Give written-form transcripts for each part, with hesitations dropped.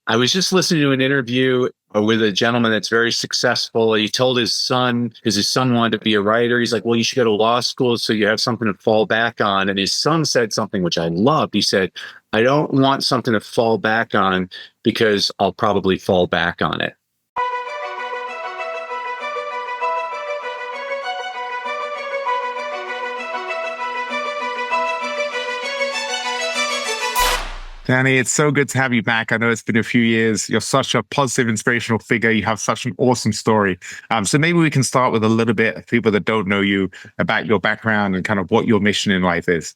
I was just listening to an interview with a gentleman that's very successful. He told his son, because his son wanted to be a writer, he's like, well, you should go to law school so you have something to fall back on. And his son said something which I loved. He said, I don't want something to fall back on because I'll probably fall back on it. Danny, it's so good to have you back. I know it's been a few years. You're such a positive, inspirational figure. You have such an awesome story. So maybe we can start with a little bit of people that don't know you about your background and kind of what your mission in life is.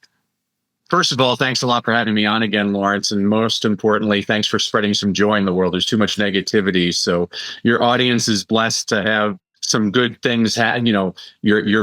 First of all, thanks a lot for having me on again, Lawrence. And most importantly, thanks for spreading some joy in the world. There's too much negativity. So your audience is blessed to have some good things. Your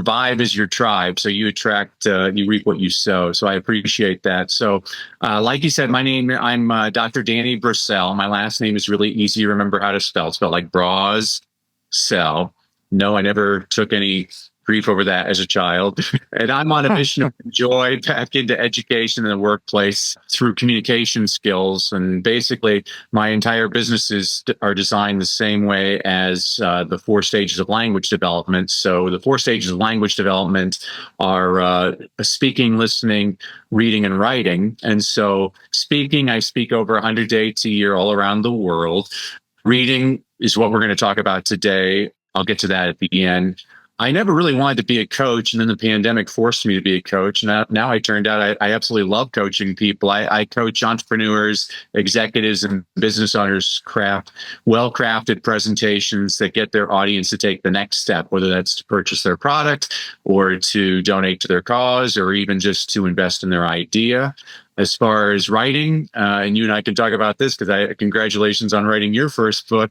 vibe is your tribe. So you attract, you reap what you sow. So I appreciate that. So like you said, I'm Dr. Danny Brassell. My last name is really easy to remember how to spell. It's spelled like Brassell. No, I never took any grief over that as a child. And I'm on a mission of joy back into education in the workplace through communication skills. And basically, my entire businesses are designed the same way as the 4 stages of language development. So the 4 stages of language development are speaking, listening, reading, and writing. And so speaking, I speak over 100 dates a year all around the world. Reading is what we're going to talk about today. I'll get to that at the end. I never really wanted to be a coach, and then the pandemic forced me to be a coach. Now I turned out I absolutely love coaching people. I coach entrepreneurs, executives, and business owners craft well-crafted presentations that get their audience to take the next step, whether that's to purchase their product or to donate to their cause or even just to invest in their idea. As far as writing, and you and I can talk about this because congratulations on writing your first book.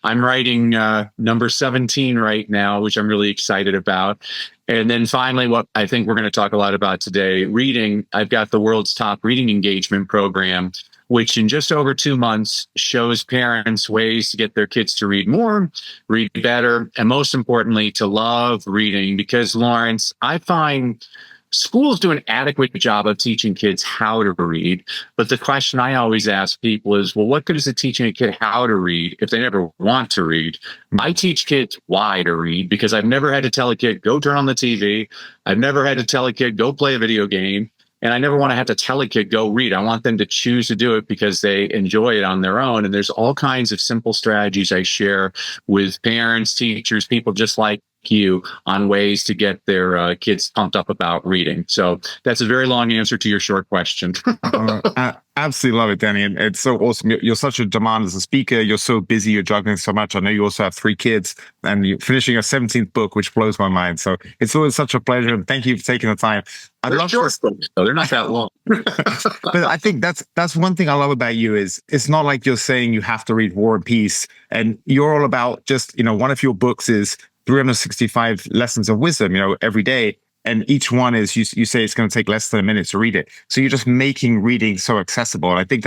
I'm writing number 17 right now, which I'm really excited about. And then finally, what I think we're going to talk a lot about today, reading. I've got the world's top reading engagement program, which in just over 2 months shows parents ways to get their kids to read more, read better, and most importantly, to love reading. Because, Lawrence, I find schools do an adequate job of teaching kids how to read. But the question I always ask people is, well, what good is it teaching a kid how to read if they never want to read? I teach kids why to read because I've never had to tell a kid, go turn on the TV. I've never had to tell a kid, go play a video game. And I never want to have to tell a kid, go read. I want them to choose to do it because they enjoy it on their own. And there's all kinds of simple strategies I share with parents, teachers, people just like you on ways to get their kids pumped up about reading. So that's a very long answer to your short question. I absolutely love it, Danny. And it's so awesome. You're such a demand as a speaker. You're so busy. You're juggling so much. I know you also have 3 kids and you're finishing your 17th book, which blows my mind. So it's always such a pleasure. And thank you for taking the time. They're short books, though. They're not that long. But I think that's one thing I love about you is it's not like you're saying you have to read War and Peace. And you're all about just, one of your books is 365 lessons of wisdom, every day. And each one is, you say it's going to take less than a minute to read it. So you're just making reading so accessible. And I think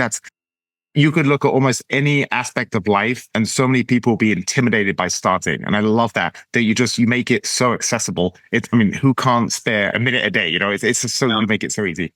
you could look at almost any aspect of life and so many people will be intimidated by starting. And I love that you make it so accessible. Who can't spare a minute a day? It's just so you make it so easy.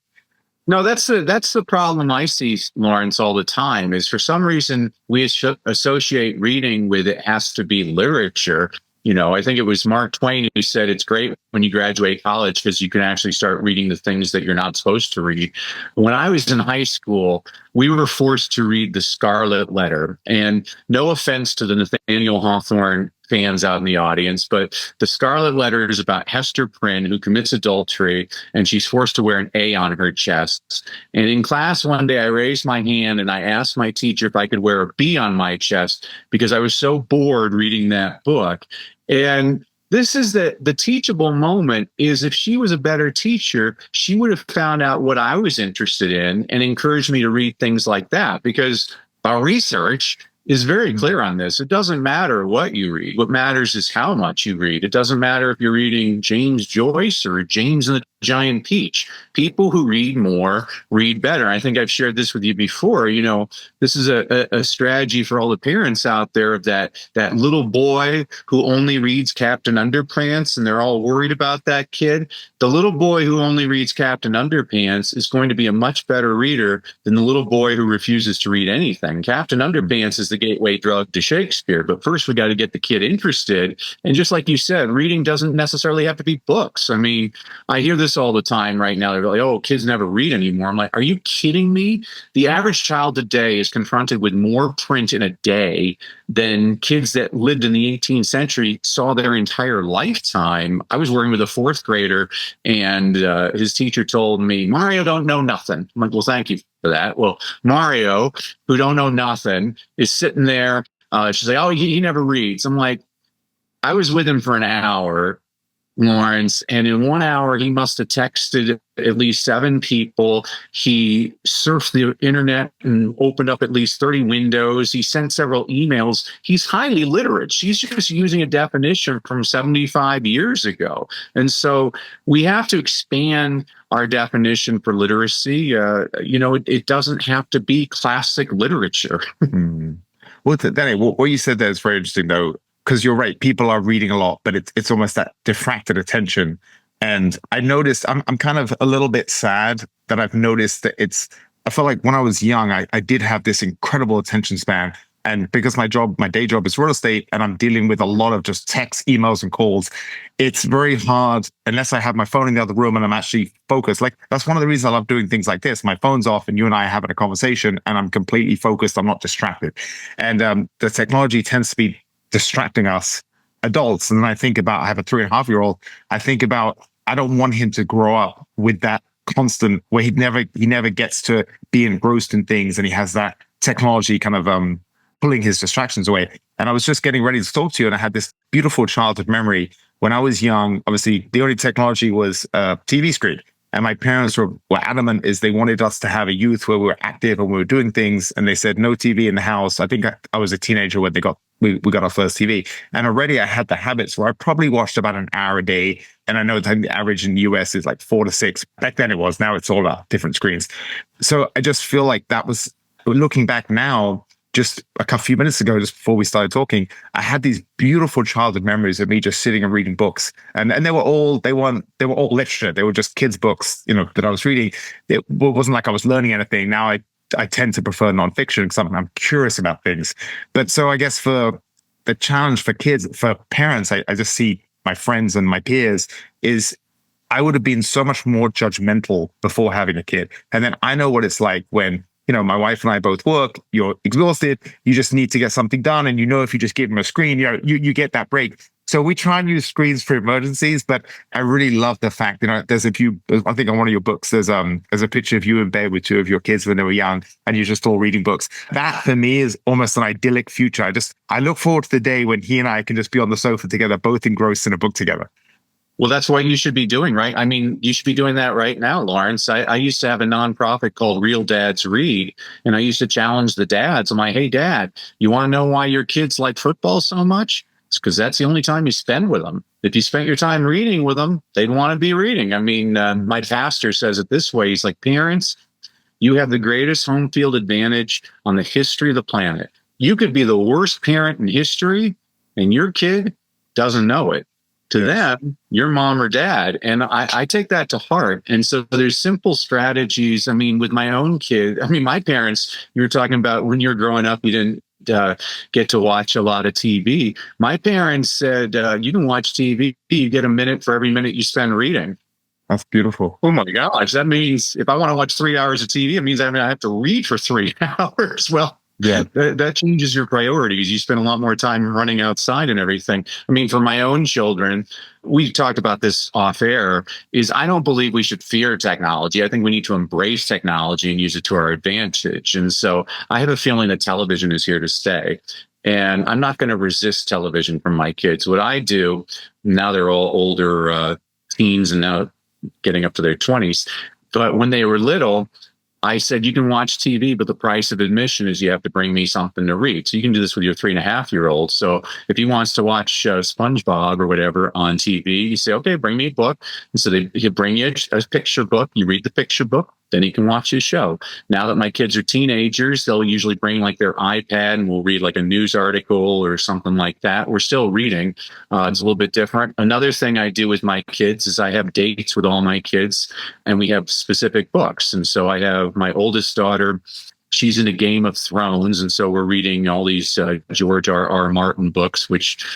No, that's the problem I see, Lawrence, all the time is for some reason we associate reading with it has to be literature. I think it was Mark Twain who said it's great when you graduate college because you can actually start reading the things that you're not supposed to read. When I was in high school, we were forced to read The Scarlet Letter. And no offense to the Nathaniel Hawthorne fans out in the audience, but The Scarlet Letter is about Hester Prynne, who commits adultery, and she's forced to wear an A on her chest. And in class one day, I raised my hand and I asked my teacher if I could wear a B on my chest because I was so bored reading that book. And this is the teachable moment is if she was a better teacher, she would have found out what I was interested in and encouraged me to read things like that because our research is very clear on this. It doesn't matter what you read. What matters is how much you read. It doesn't matter if you're reading James Joyce or James and the giant peach. People who read more read better. I think I've shared this with you before. This is a strategy for all the parents out there of that little boy who only reads Captain Underpants, and they're all worried about that kid. The little boy who only reads Captain Underpants is going to be a much better reader than the little boy who refuses to read anything. Captain Underpants is the gateway drug to Shakespeare, but first we got to get the kid interested. And just like you said, reading doesn't necessarily have to be books. I mean, I hear this all the time right now. They're like, oh, kids never read anymore. I'm like, are you kidding me? The average child today is confronted with more print in a day than kids that lived in the 18th century saw their entire lifetime. I was working with a fourth grader, and his teacher told me, Mario don't know nothing. I'm like, well, thank you for that. Well, Mario, who don't know nothing, is sitting there. She's like, oh, he never reads. I'm like, I was with him for an hour, Lawrence, and in 1 hour, he must have texted at least 7 people. He surfed the internet and opened up at least 30 windows. He sent several emails. He's highly literate. She's just using a definition from 75 years ago. And so we have to expand our definition for literacy. It doesn't have to be classic literature. Well, Danny, what you said there is very interesting, though, because you're right. People are reading a lot, but it's almost that diffracted attention. And I noticed I'm kind of a little bit sad that I've noticed that I felt like when I was young, I did have this incredible attention span. And because my day job is real estate, and I'm dealing with a lot of just texts, emails, and calls, it's very hard unless I have my phone in the other room and I'm actually focused. Like, that's one of the reasons I love doing things like this. My phone's off and you and I are having a conversation and I'm completely focused. I'm not distracted. And the technology tends to be distracting us adults. And then I have a 3.5-year-old. I think about, I don't want him to grow up with that constant where he never gets to be engrossed in things, and he has that technology kind of pulling his distractions away. And I was just getting ready to talk to you, and I had this beautiful childhood memory. When I was young, obviously the only technology was a TV screen. And my parents were adamant is they wanted us to have a youth where we were active and we were doing things. And they said no TV in the house. I think I was a teenager when we got our first TV. And already I had the habits where I probably watched about an hour a day. And I know the average in the US is like 4 to 6. Back then it was. Now it's all about different screens. So I just feel like that was, looking back now, just a few minutes ago, just before we started talking, I had these beautiful childhood memories of me just sitting and reading books, and they were all literature. They were just kids' books, that I was reading. It wasn't like I was learning anything. Now I tend to prefer nonfiction because I'm curious about things. But so I guess for the challenge for kids, for parents, I just see my friends and my peers is I would have been so much more judgmental before having a kid, and then I know what it's like when, my wife and I both work, you're exhausted, you just need to get something done. And if you just give them a screen, you get that break. So we try and use screens for emergencies, but I really love the fact, there's I think on one of your books, there's a picture of you in bed with 2 of your kids when they were young, and you're just all reading books. That for me is almost an idyllic future. I look forward to the day when he and I can just be on the sofa together, both engrossed in a book together. Well, that's what you should be doing, right? I mean, you should be doing that right now, Lawrence. I used to have a nonprofit called Real Dads Read, and I used to challenge the dads. I'm like, hey, Dad, you want to know why your kids like football so much? It's because that's the only time you spend with them. If you spent your time reading with them, they'd want to be reading. I mean, my pastor says it this way. He's like, parents, you have the greatest home field advantage on the history of the planet. You could be the worst parent in history, and your kid doesn't know it. To them, your mom or dad. And I take that to heart. And so there's simple strategies. I mean, with my own kid, my parents, you were talking about when you were growing up, you didn't get to watch a lot of TV. My parents said, you can watch TV, you get a minute for every minute you spend reading. That's beautiful. Oh my gosh. That means if I want to watch 3 hours of TV, it means I have to read for 3 hours. Well, yeah, that changes your priorities. You spend a lot more time running outside and everything. I mean, for my own children, we talked about this off air, is I don't believe we should fear technology. I think we need to embrace technology and use it to our advantage. And so I have a feeling that television is here to stay. And I'm not going to resist television from my kids. What I do, now they're all older teens and now getting up to their 20s. But when they were little, I said, you can watch TV, but the price of admission is you have to bring me something to read. So you can do this with your 3.5-year-old. So if he wants to watch SpongeBob or whatever on TV, you say, okay, bring me a book. And so he'll bring you a picture book. You read the picture book. Then he can watch his show. Now that my kids are teenagers, they'll usually bring like their iPad and we'll read like a news article or something like that. We're still reading. It's a little bit different. Another thing I do with my kids is I have dates with all my kids and we have specific books. And so I have my oldest daughter, she's into Game of Thrones. And so we're reading all these George R. Martin books, which,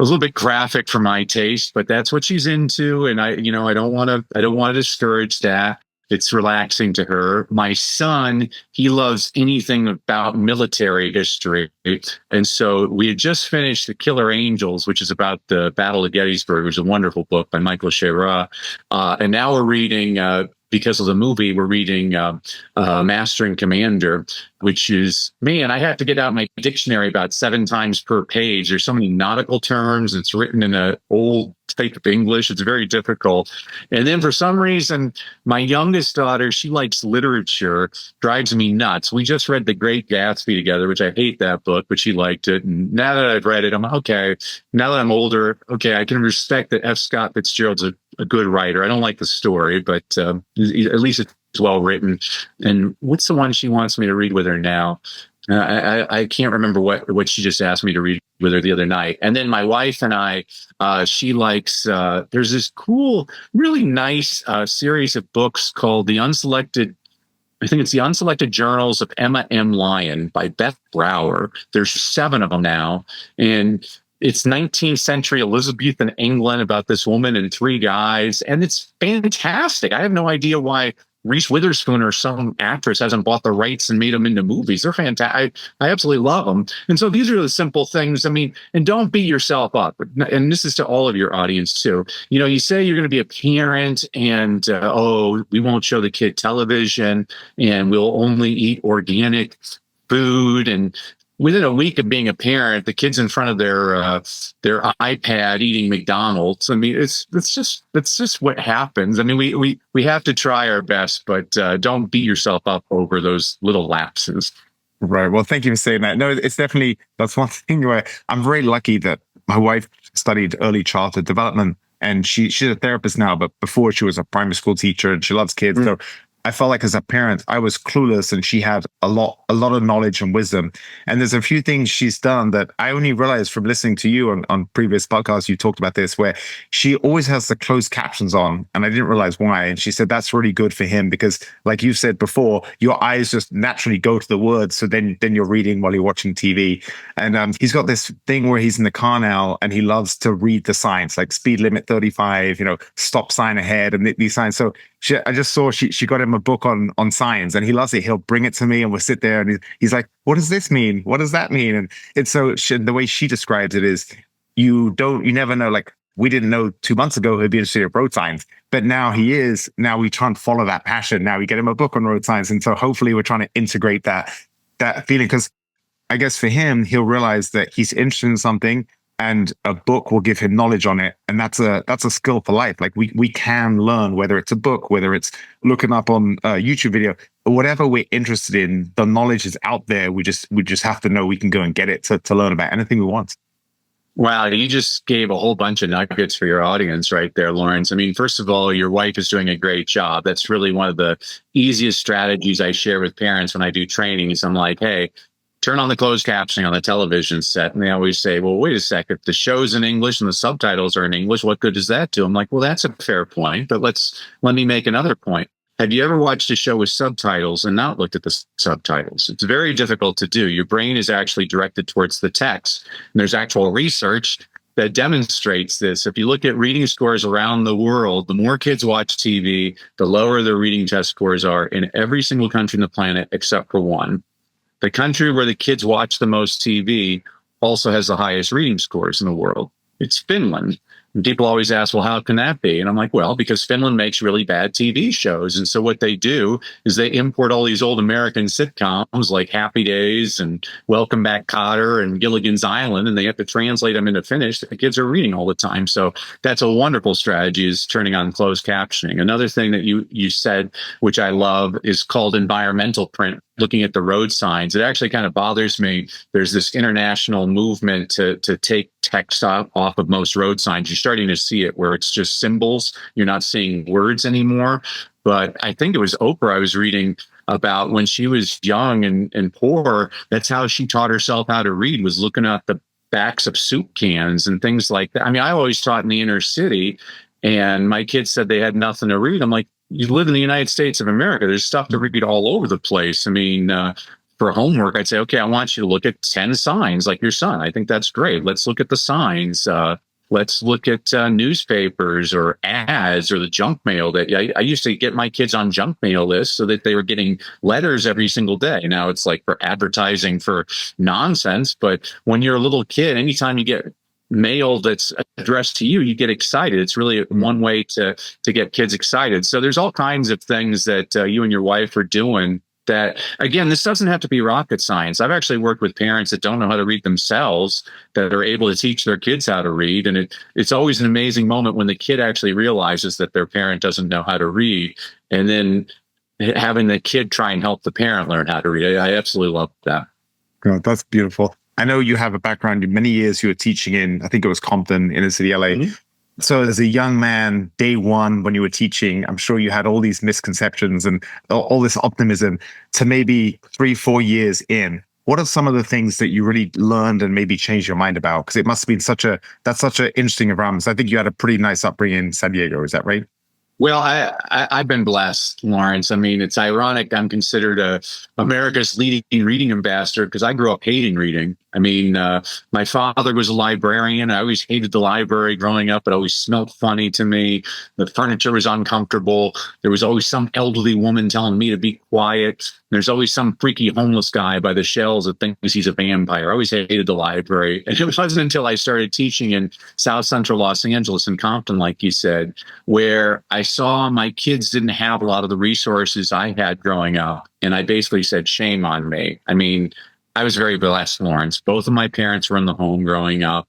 a little bit graphic for my taste, but that's what she's into. And I don't want to discourage that. It's relaxing to her. My son, he loves anything about military history. And so we had just finished The Killer Angels, which is about the Battle of Gettysburg, which is a wonderful book by Michael Shera. And now we're reading, because of the movie, we're reading Master and Commander, which is, man, I have to get out my dictionary about 7 times per page. There's so many nautical terms. It's written in an old type of English. It's very difficult. And then for some reason, my youngest daughter, she likes literature, drives me nuts. We just read The Great Gatsby together, which I hate that book, but she liked it. And now that I've read it, I'm okay. Now that I'm older, okay, I can respect that F. Scott Fitzgerald's a good writer. I don't like the story, but at least it's well written. And what's the one she wants me to read with her now? I can't remember what she just asked me to read with her the other night. And then my wife and I, she likes, there's this cool, really nice series of books called I think it's The Unselected Journals of Emma M. Lyon by Beth Brower. There's 7 of them now. And it's 19th century Elizabethan England about this woman and 3 guys. And it's fantastic. I have no idea why Reese Witherspoon or some actress hasn't bought the rights and made them into movies. They're fantastic. I absolutely love them. And so these are the simple things. I mean, and don't beat yourself up. And this is to all of your audience too. You say you're going to be a parent and, we won't show the kid television and we'll only eat organic food. And within a week of being a parent, the kid's in front of their iPad eating McDonald's. I mean, it's just what happens. I mean, we have to try our best, but don't beat yourself up over those little lapses. Right. Well, thank you for saying that. No, it's definitely, that's one thing where I'm very lucky that my wife studied early childhood development and she's a therapist now, but before she was a primary school teacher and she loves kids. So I felt like as a parent, I was clueless and she had a lot of knowledge and wisdom. And there's a few things she's done that I only realized from listening to you on previous podcasts. You talked about this, where she always has the closed captions on. And I didn't realize why. And she said, that's really good for him because like you said before, your eyes just naturally go to the words. So then you're reading while you're watching TV. And he's got this thing where he's in the car now and he loves to read the signs, like speed limit 35, stop sign ahead and these signs. So I just saw she got him a book on science and he loves it. He'll bring it to me and we'll sit there and he's like, what does this mean? What does that mean? And it's so the way she describes it is you never know. Like we didn't know 2 months ago he'd be interested in road signs, but now he is. Now we try and follow that passion. Now we get him a book on road signs. And so hopefully we're trying to integrate that feeling because I guess for him, he'll realize that he's interested in something and a book will give him knowledge on it. And that's a skill for life. Like we can learn, whether it's a book, whether it's looking up on a YouTube video, whatever we're interested in, the knowledge is out there. We just have to know we can go and get it to learn about anything we want. Wow, you just gave a whole bunch of nuggets for your audience right there, Lawrence. I mean, first of all, your wife is doing a great job. That's really one of the easiest strategies I share with parents when I do trainings. I'm like, hey, turn on the closed captioning on the television set. And they always say, well, wait a sec. If the show's in English and the subtitles are in English, what good does that do? I'm like, well, that's a fair point. But let me make another point. Have you ever watched a show with subtitles and not looked at the subtitles? It's very difficult to do. Your brain is actually directed towards the text. And there's actual research that demonstrates this. If you look at reading scores around the world, the more kids watch TV, the lower their reading test scores are in every single country on the planet except for one. The country where the kids watch the most TV also has the highest reading scores in the world. It's Finland. And people always ask, well, how can that be? And I'm like, well, because Finland makes really bad TV shows. And so what they do is they import all these old American sitcoms like Happy Days and Welcome Back Kotter and Gilligan's Island, and they have to translate them into Finnish that the kids are reading all the time. So that's a wonderful strategy, is turning on closed captioning. Another thing that you said, which I love, is called environmental print, looking at the road signs. It actually kind of bothers me. There's this international movement to take text off of most road signs. You're starting to see it where it's just symbols. You're not seeing words anymore. But I think it was Oprah I was reading about when she was young and poor. That's how she taught herself how to read, was looking at the backs of soup cans and things like that. I mean, I always taught in the inner city, and my kids said they had nothing to read. I'm like, you live in the United States of America. There's stuff to read all over the place. I mean, for homework, I'd say, okay, I want you to look at 10 signs like your son. I think that's great. Let's look at the signs. Let's look at newspapers or ads or the junk mail. That I used to get my kids on junk mail lists so that they were getting letters every single day. Now it's like for advertising for nonsense. But when you're a little kid, anytime you get mail that's addressed to you, you get excited. It's really one way to get kids excited. So there's all kinds of things that you and your wife are doing that, again, this doesn't have to be rocket science. I've actually worked with parents that don't know how to read themselves, that are able to teach their kids how to read. And it's always an amazing moment when the kid actually realizes that their parent doesn't know how to read, and then having the kid try and help the parent learn how to read. I absolutely love that. Oh, that's beautiful. I know you have a background. In many years you were teaching in, I think it was Compton, inner city LA. Mm-hmm. So as a young man, day one, when you were teaching, I'm sure you had all these misconceptions and all this optimism. To maybe 3-4 years in, what are some of the things that you really learned and maybe changed your mind about? Because it must have been such an interesting environment. So I think you had a pretty nice upbringing in San Diego. Is that right? Well, I've been blessed, Lawrence. I mean, it's ironic. I'm considered America's leading reading ambassador because I grew up hating reading. I mean, my father was a librarian. I always hated the library growing up. It always smelled funny to me. The furniture was uncomfortable. There was always some elderly woman telling me to be quiet. There's always some freaky homeless guy by the shelves that thinks he's a vampire. I always hated the library. And it wasn't until I started teaching in South Central Los Angeles in Compton, like you said, where I saw my kids didn't have a lot of the resources I had growing up. And I basically said, shame on me. I mean, I was very blessed, Lawrence. Both of my parents were in the home growing up.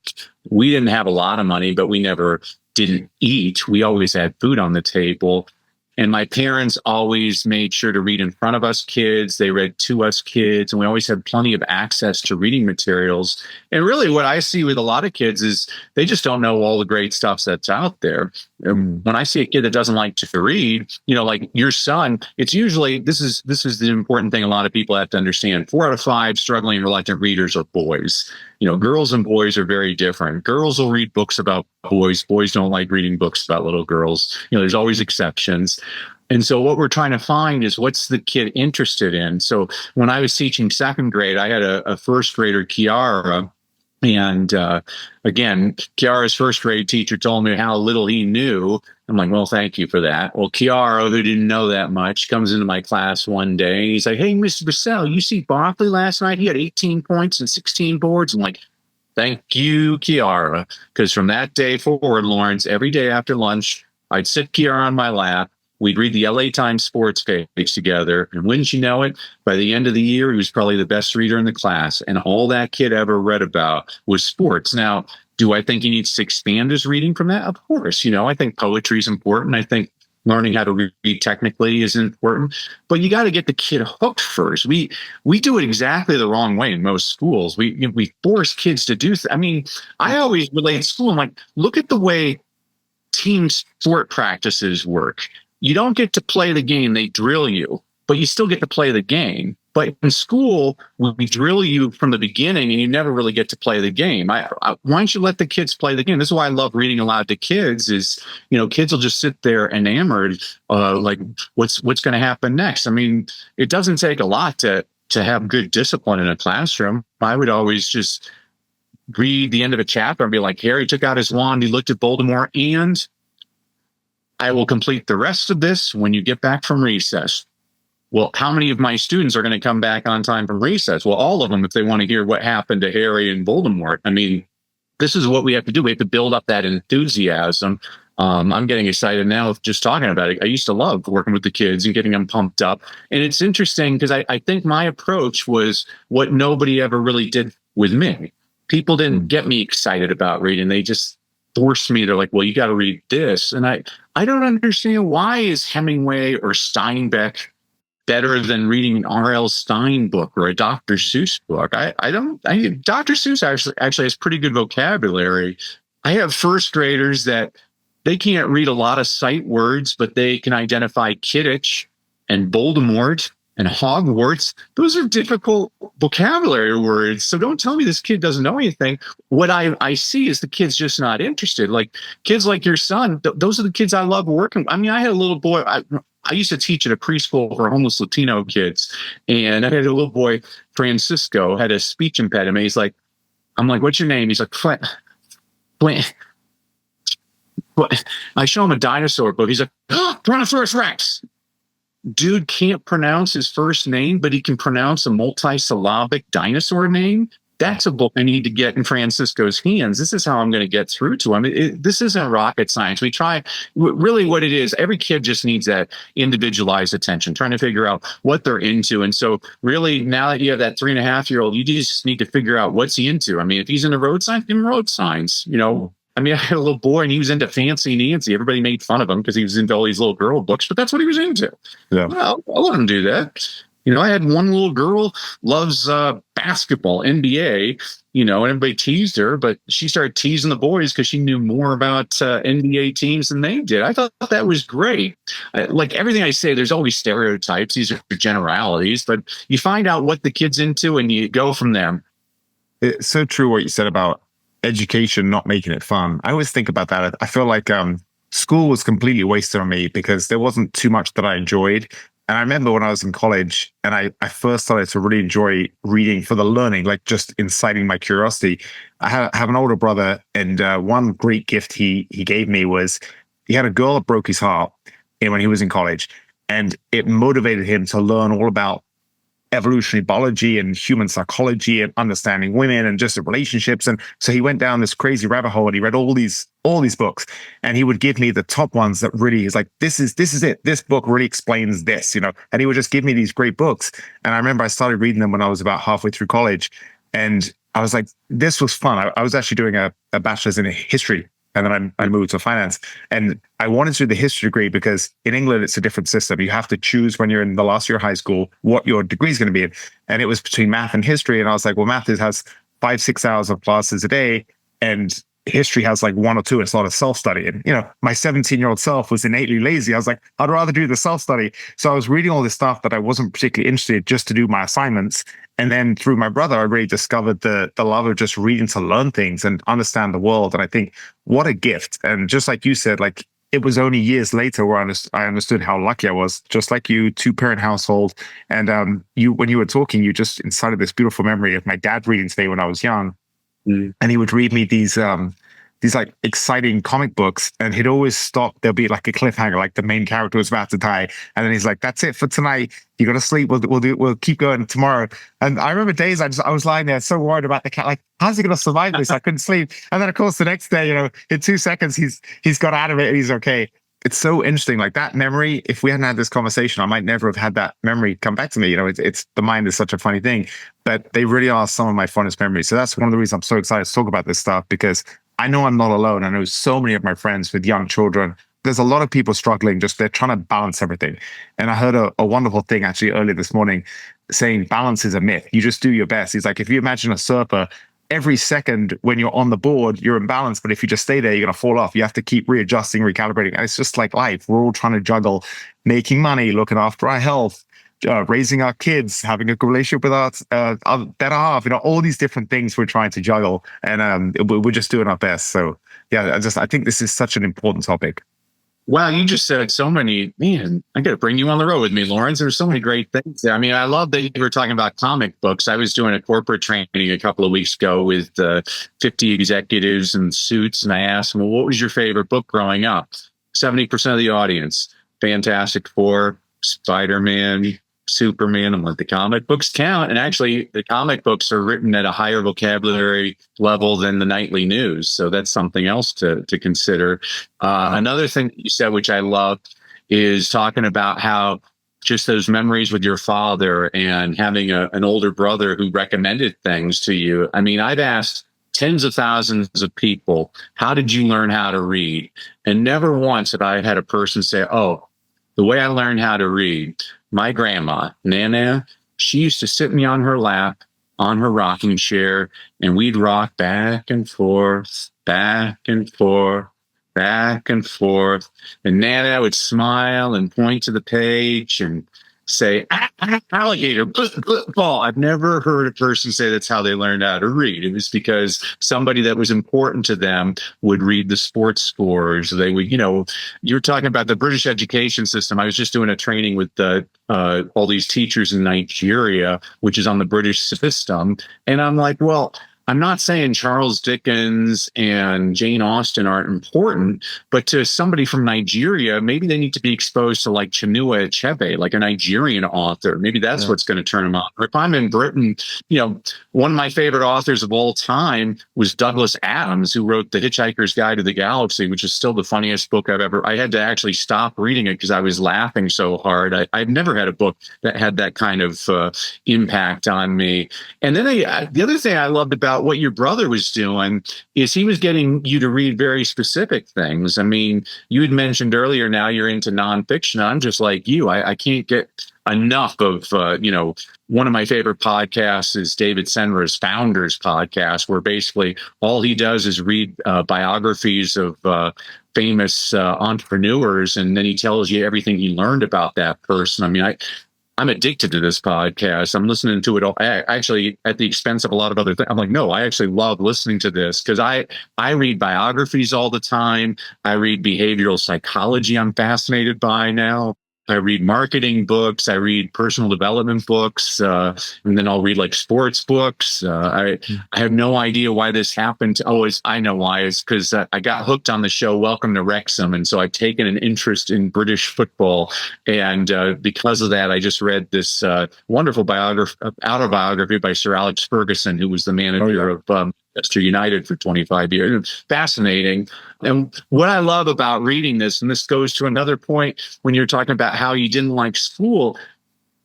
We didn't have a lot of money, but we never didn't eat. We always had food on the table. And my parents always made sure to read in front of us kids. They read to us kids, and we always had plenty of access to reading materials. And really what I see with a lot of kids is they just don't know all the great stuff that's out there. And when I see a kid that doesn't like to read, you know, like your son, it's usually, this is the important thing a lot of people have to understand. 4 out of 5 struggling and reluctant readers are boys. You know, girls and boys are very different. Girls will read books about boys. Boys don't like reading books about little girls. You know, there's always exceptions. And so what we're trying to find is what's the kid interested in. So when I was teaching second grade, I had a first grader, Kiara. And again, Kiara's first grade teacher told me how little he knew. I'm like, well, thank you for that. Well, Kiara, who didn't know that much, comes into my class one day. And he's like, hey, Mr. Brassell, you see Barkley last night? He had 18 points and 16 boards. I'm like, thank you, Kiara. Because from that day forward, Lawrence, every day after lunch, I'd sit Kiara on my lap. We'd read the LA Times sports page together. And wouldn't you know it, by the end of the year, he was probably the best reader in the class. And all that kid ever read about was sports. Now, do I think he needs to expand his reading from that? Of course. You know, I think poetry is important. I think learning how to read technically is important. But you got to get the kid hooked first. We do it exactly the wrong way in most schools. We force kids to do I mean, I always relate school. I'm like, look at the way team sport practices work. You don't get to play the game. They drill you, but you still get to play the game. But in school, we drill you from the beginning and you never really get to play the game. Why don't you let the kids play the game? This is why I love reading aloud to kids is, you know, kids will just sit there enamored, like what's going to happen next? I mean, it doesn't take a lot to have good discipline in a classroom. I would always just read the end of a chapter and be like, Harry took out his wand, he looked at Voldemort, and I will complete the rest of this when you get back from recess. Well, how many of my students are going to come back on time from recess? Well, all of them, if they want to hear what happened to Harry and Voldemort. I mean, this is what we have to do. We have to build up that enthusiasm. I'm getting excited now just talking about it. I used to love working with the kids and getting them pumped up. And it's interesting because I think my approach was what nobody ever really did with me. People didn't get me excited about reading. They just forced me. They're like, well, you got to read this. And I don't understand, why is Hemingway or Steinbeck better than reading an R.L. Stein book or a Dr. Seuss book? Dr. Seuss actually has pretty good vocabulary. I have first graders that they can't read a lot of sight words, but they can identify Kidditch and Voldemort and Hogwarts. Those are difficult vocabulary words. So don't tell me this kid doesn't know anything. What I see is the kid's just not interested. Like kids like your son, those are the kids I love working with. I mean, I had a little boy, I used to teach at a preschool for homeless Latino kids. And I had a little boy, Francisco, had a speech impediment. He's like, I'm like, what's your name? He's like, Flint. But I show him a dinosaur book. He's like, oh, Brontosaurus Rex. Dude can't pronounce his first name, but he can pronounce a multisyllabic dinosaur name. That's a book I need to get in Francisco's hands. This is how I'm going to get through to him. This isn't rocket science. We try, really what it is, every kid just needs that individualized attention, trying to figure out what they're into. And so really, now that you have that 3.5-year-old, you just need to figure out what's he into. I mean, if he's into road signs, give him road signs, you know. I mean, I had a little boy and he was into Fancy Nancy. Everybody made fun of him because he was into all these little girl books, but that's what he was into. Yeah. Well, I'll let him do that. You know, I had one little girl loves basketball, NBA, you know, and everybody teased her, but she started teasing the boys because she knew more about NBA teams than they did. I thought that was great. Like everything I say, there's always stereotypes. These are generalities, but you find out what the kid's into and you go from there. It's so true what you said about education not making it fun. I always think about that. I feel like school was completely wasted on me because there wasn't too much that I enjoyed. And I remember when I was in college and I first started to really enjoy reading for the learning, like just inciting my curiosity. I have an older brother, and one great gift he gave me was he had a girl that broke his heart when he was in college, and it motivated him to learn all about evolutionary biology and human psychology and understanding women and just the relationships. And so he went down this crazy rabbit hole and he read all these books, and he would give me the top ones that really is like, this is it. This book really explains this, you know, and he would just give me these great books. And I remember I started reading them when I was about halfway through college, and I was like, this was fun. I was actually doing a bachelor's in history. And then I moved to finance, and I wanted to do the history degree because in England, it's a different system. You have to choose when you're in the last year of high school what your degree is going to be in. And it was between math and history. And I was like, well, math has 5-6 hours of classes a day, and history has like 1 or 2. It's a lot of self-study. And, you know, my 17-year-old self was innately lazy. I was like, I'd rather do the self-study. So I was reading all this stuff that I wasn't particularly interested in just to do my assignments. And then through my brother, I really discovered the love of just reading to learn things and understand the world. And I think what a gift. And just like you said, like it was only years later where I understood how lucky I was. Just like you, 2-parent household. And when you were talking, you just incited this beautiful memory of my dad reading to me when I was young. And he would read me these like exciting comic books, and he'd always stop. There'll be like a cliffhanger, like the main character was about to die, and then he's like, "That's it for tonight. You got to sleep. We'll keep going tomorrow." And I remember days I was lying there so worried about the cat. Like, how's he going to survive this? I couldn't sleep. And then of course the next day, you know, in 2 seconds he's got out of it and he's okay. It's so interesting. Like that memory, if we hadn't had this conversation, I might never have had that memory come back to me. You know, it's the mind is such a funny thing, but they really are some of my fondest memories. So that's one of the reasons I'm so excited to talk about this stuff, because I know I'm not alone. I know so many of my friends with young children. There's a lot of people struggling, just they're trying to balance everything. And I heard a wonderful thing actually earlier this morning saying balance is a myth. You just do your best. It's like, if you imagine a surfer, every second when you're on the board, you're in balance. But if you just stay there, you're going to fall off. You have to keep readjusting, recalibrating. And it's just like life. We're all trying to juggle making money, looking after our health, raising our kids, having a good relationship with our better half, you know, all these different things we're trying to juggle. And we're just doing our best. So yeah, I think this is such an important topic. Wow, you just said so many, man, I got to bring you on the road with me, Lawrence. There's so many great things there. I mean, I love that you were talking about comic books. I was doing a corporate training a couple of weeks ago with 50 executives in suits. And I asked them, well, what was your favorite book growing up? 70% of the audience, Fantastic Four, Spider-Man, Superman. I'm like, the comic books count. And actually, the comic books are written at a higher vocabulary level than the nightly news. So that's something else to consider. Another thing that you said, which I love, is talking about how just those memories with your father and having an older brother who recommended things to you. I mean, I've asked tens of thousands of people, how did you learn how to read? And never once have I had a person say, oh, the way I learned how to read, my grandma, Nana, she used to sit me on her lap, on her rocking chair, and we'd rock back and forth, back and forth, back and forth. And Nana would smile and point to the page and say, alligator, ball. I've never heard a person say that's how they learned how to read. It was because somebody that was important to them would read the sports scores. They would, you're talking about the British education system. I was just doing a training with all these teachers in Nigeria, which is on the British system. And I'm like, well, I'm not saying Charles Dickens and Jane Austen aren't important, but to somebody from Nigeria, maybe they need to be exposed to like Chinua Achebe, like a Nigerian author. Maybe that's what's going to turn them on. Or if I'm in Britain, one of my favorite authors of all time was Douglas Adams, who wrote The Hitchhiker's Guide to the Galaxy, which is still the funniest book I've ever. I had to actually stop reading it because I was laughing so hard. I've never had a book that had that kind of impact on me. And then the other thing I loved about what your brother was doing is he was getting you to read very specific things. I mean, you had mentioned earlier, now you're into nonfiction. I'm just like you. I can't get enough of, one of my favorite podcasts is David Senra's Founders podcast, where basically all he does is read biographies of famous entrepreneurs, and then he tells you everything he learned about that person. I mean, I'm addicted to this podcast. I'm listening to it all, actually at the expense of a lot of other things. I'm like, no, I actually love listening to this because I read biographies all the time. I read behavioral psychology. I'm fascinated by now. I read marketing books. I read personal development books, and then I'll read like sports books. I have no idea why this happened. I know why. It's because I got hooked on the show Welcome to Wrexham, and so I've taken an interest in British football. And because of that, I just read this wonderful autobiography by Sir Alex Ferguson, who was the manager of Manchester United for 25 years. Fascinating. And what I love about reading this, and this goes to another point when you're talking about how you didn't like school,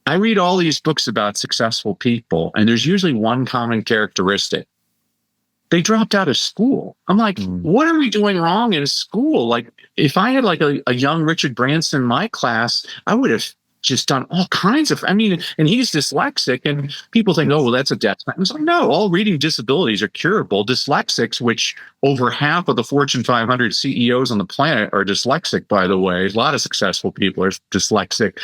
I read all these books about successful people, and there's usually one common characteristic. They dropped out of school. I'm like, what are we doing wrong in school? Like, if I had like a young Richard Branson in my class, I would have just done all kinds of, and he's dyslexic, and people think, oh, well, that's a death sentence. Like, no, all reading disabilities are curable. Dyslexics, which over half of the Fortune 500 CEOs on the planet are dyslexic, by the way. A lot of successful people are dyslexic.